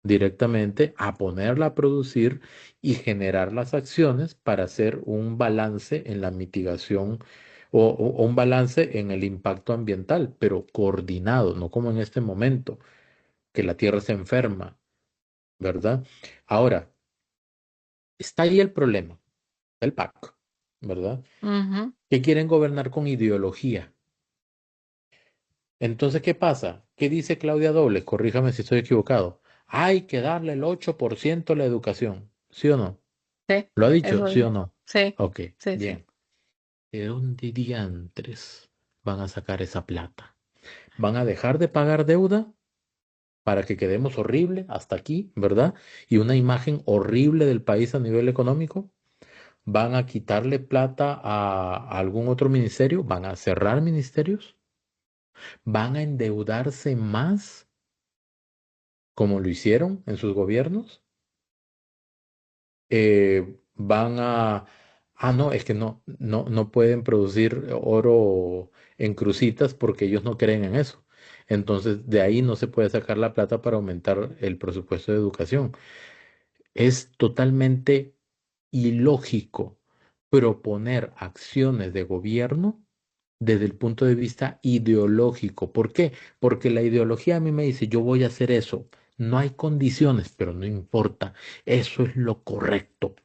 directamente, a ponerla a producir y generar las acciones para hacer un balance en la mitigación o un balance en el impacto ambiental, pero coordinado, no como en este momento que la tierra se enferma, ¿verdad? Ahora, está ahí el problema, el PAC, ¿verdad? ujú. Que quieren gobernar con ideología. Entonces, ¿qué pasa? ¿Qué dice Claudia Dobles? Corríjame si estoy equivocado. Hay que darle el 8% a la educación, ¿sí o no? Sí, ¿Lo ha dicho? eso ¿Sí o dijo. no? Sí, Ok, sí, sí. bien. ¿De dónde diantres van a sacar esa plata? ¿Van a dejar de pagar deuda para que quedemos horrible hasta aquí, ¿verdad? Y una imagen horrible del país a nivel económico. ¿Van a quitarle plata a algún otro ministerio? ¿Van a cerrar ministerios? ¿Van a endeudarse más como lo hicieron en sus gobiernos? ¿Van a... Ah, no, es que no pueden producir oro en crucitas porque ellos no creen en eso. Entonces, de ahí no se puede sacar la plata para aumentar el presupuesto de educación. Es totalmente ilógico proponer acciones de gobierno desde el punto de vista ideológico. ¿Por qué? Porque la ideología a mí me dice, yo voy a hacer eso. No hay condiciones, pero no importa. Eso es lo correcto.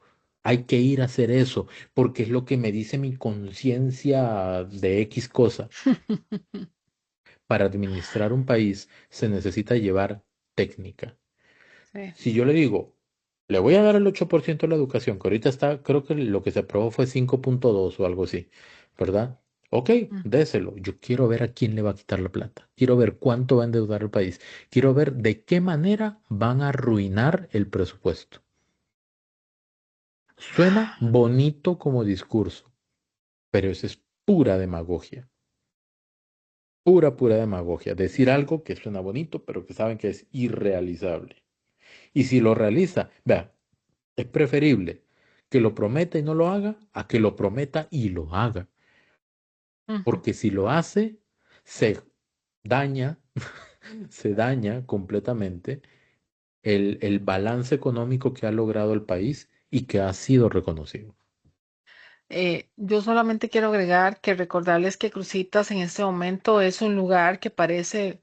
Hay que ir a hacer eso, porque es lo que me dice mi conciencia de X cosa. Para administrar un país se necesita llevar técnica. Sí. Si yo le digo, le voy a dar el 8% de la educación, que ahorita está, creo que lo que se aprobó fue 5.2 o algo así, ¿verdad? Ok, déselo. Yo quiero ver a quién le va a quitar la plata. Quiero ver cuánto va a endeudar el país. Quiero ver de qué manera van a arruinar el presupuesto. Suena bonito como discurso, pero eso es pura demagogia. Pura demagogia. Decir algo que suena bonito, pero que saben que es irrealizable. Y si lo realiza, vea, es preferible que lo prometa y no lo haga a que lo prometa y lo haga. Porque si lo hace, se daña, se daña completamente el balance económico que ha logrado el país y que ha sido reconocido. Yo solamente quiero agregar que recordarles que Cruzitas en este momento es un lugar que parece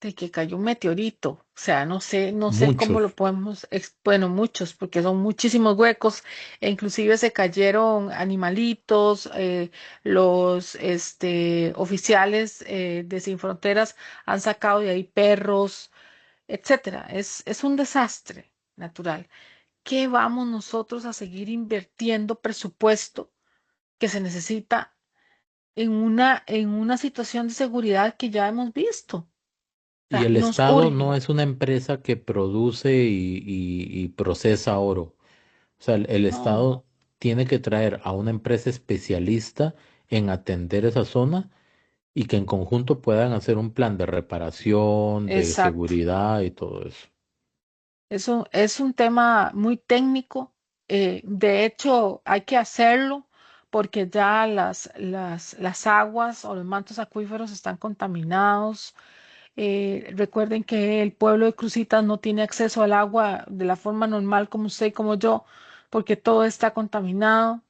de que cayó un meteorito. O sea, no sé cómo Muchos. lo podemos, bueno, muchos, porque son muchísimos huecos, e inclusive se cayeron animalitos, los oficiales de Sin Fronteras han sacado de ahí perros, etcétera. Es un desastre natural. ¿Qué vamos nosotros a seguir invirtiendo presupuesto que se necesita en una situación de seguridad que ya hemos visto? O Y sea, el nos Estado urge. no es una empresa que produce y procesa oro. O sea, el No, Estado tiene que traer a una empresa especialista en atender esa zona y que en conjunto puedan hacer un plan de reparación, de exacto. seguridad y todo eso. Eso es un tema muy técnico. De hecho, hay que hacerlo porque ya las aguas o los mantos acuíferos están contaminados. Recuerden que el pueblo de Cruzitas no tiene acceso al agua de la forma normal como usted y como yo, porque todo está contaminado.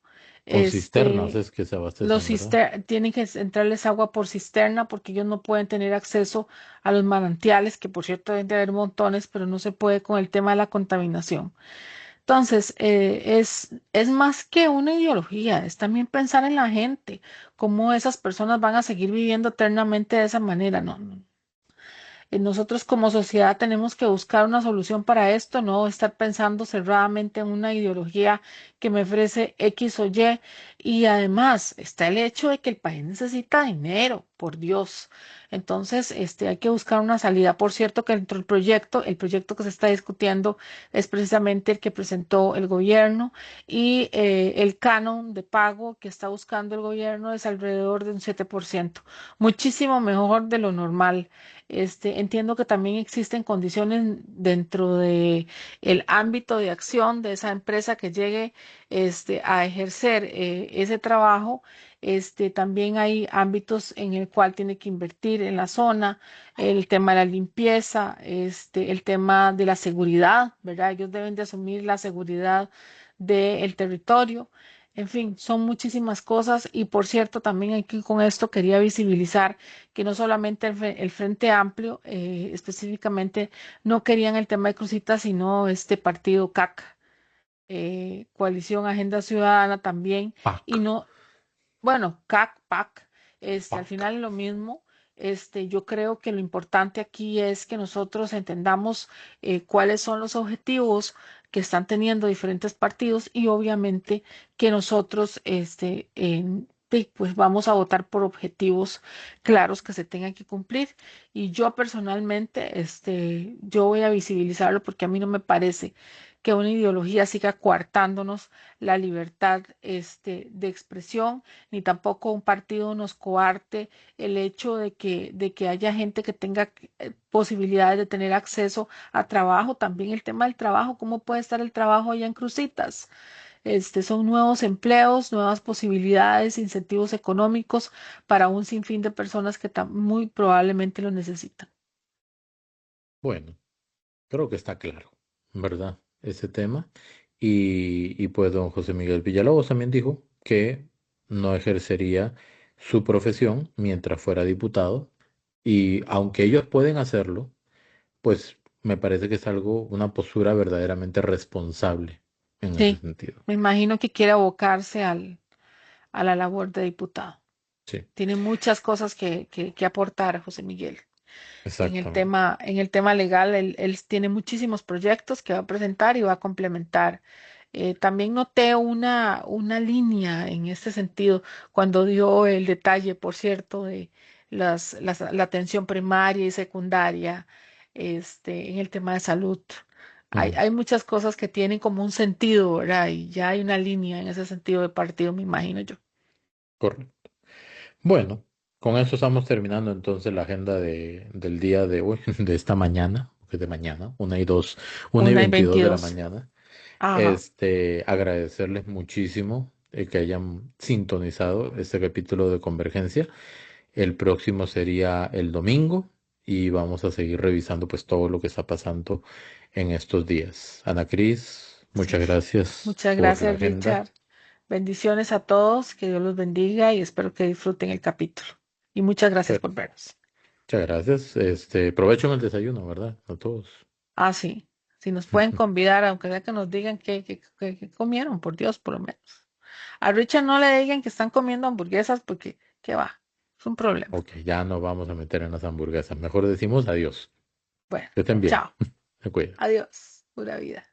Con cisternas Este, es que se abastecen, ¿verdad? tienen que entrarles agua por cisterna porque ellos no pueden tener acceso a los manantiales, que por cierto deben de haber montones, pero no se puede con el tema de la contaminación. Entonces, es más que una ideología, es también pensar en la gente, cómo esas personas van a seguir viviendo eternamente de esa manera. No, no, nosotros como sociedad tenemos que buscar una solución para esto, no estar pensando cerradamente en una ideología que me ofrece X o Y. Y además está el hecho de que el país necesita dinero, por Dios. Entonces, hay que buscar una salida. Por cierto, que dentro del proyecto, el proyecto que se está discutiendo es precisamente el que presentó el gobierno y el canon de pago que está buscando el gobierno es alrededor de un 7%, muchísimo mejor de lo normal. Entiendo que también existen condiciones dentro de el ámbito de acción de esa empresa que llegue a ejercer ese trabajo. También hay ámbitos en el cual tiene que invertir en la zona, el tema de la limpieza, el tema de la seguridad, ¿verdad? Ellos deben de asumir la seguridad del territorio. En fin, son muchísimas cosas y por cierto, también aquí con esto quería visibilizar que no solamente el Frente Amplio, específicamente, no querían el tema de Cruzitas, sino este partido CAC, Coalición Agenda Ciudadana también, y PAC, no, bueno, CAC, PAC, al PAC. final es lo mismo. Yo creo que lo importante aquí es que nosotros entendamos cuáles son los objetivos que están teniendo diferentes partidos y obviamente que nosotros pues vamos a votar por objetivos claros que se tengan que cumplir. Y yo personalmente, yo voy a visibilizarlo porque a mí no me parece que una ideología siga coartándonos la libertad de expresión, ni tampoco un partido nos coarte el hecho de que haya gente que tenga posibilidades de tener acceso a trabajo. También el tema del trabajo, ¿cómo puede estar el trabajo allá en Cruzitas? son nuevos empleos, nuevas posibilidades, incentivos económicos para un sinfín de personas que muy probablemente lo necesitan. Bueno, creo que está claro, ¿verdad? Ese tema. Y pues don José Miguel Villalobos también dijo que no ejercería su profesión mientras fuera diputado. Y aunque ellos pueden hacerlo, pues me parece que es algo, una postura verdaderamente responsable en ese Sí, sentido. me imagino que quiere abocarse a la labor de diputado. Sí, Tiene muchas cosas que aportar, José Miguel. exactamente. En el tema legal, él tiene muchísimos proyectos que va a presentar y va a complementar. También noté una línea en este sentido cuando dio el detalle, por cierto, de la atención primaria y secundaria, en el tema de salud. Ujú, Hay muchas cosas que tienen como un sentido, ¿verdad? Y ya hay una línea en ese sentido de partido, me imagino yo. correcto. Bueno, con eso estamos terminando entonces la agenda del día de hoy, de esta mañana, que es de mañana, 1:22 de la 1:22. mañana. Ajá. Agradecerles muchísimo que hayan sintonizado este capítulo de Convergencia. El próximo sería el domingo y vamos a seguir revisando pues todo lo que está pasando en estos días. Ana Cris, Sí. muchas gracias Muchas por la gracias, agenda. Richard. Bendiciones a todos, que Dios los bendiga y espero que disfruten el capítulo. Y muchas gracias Muchas por vernos. muchas gracias. Provecho en el desayuno, ¿verdad? A todos. Ah, sí. Si nos pueden convidar, aunque sea que nos digan qué comieron, por Dios, por lo menos. A Richard no le digan que están comiendo hamburguesas porque, ¿qué va? Es un problema. Ok, ya nos vamos a meter en las hamburguesas. Mejor decimos adiós. Bueno, Que estén bien. chao. Se cuidan. Adiós. Pura vida.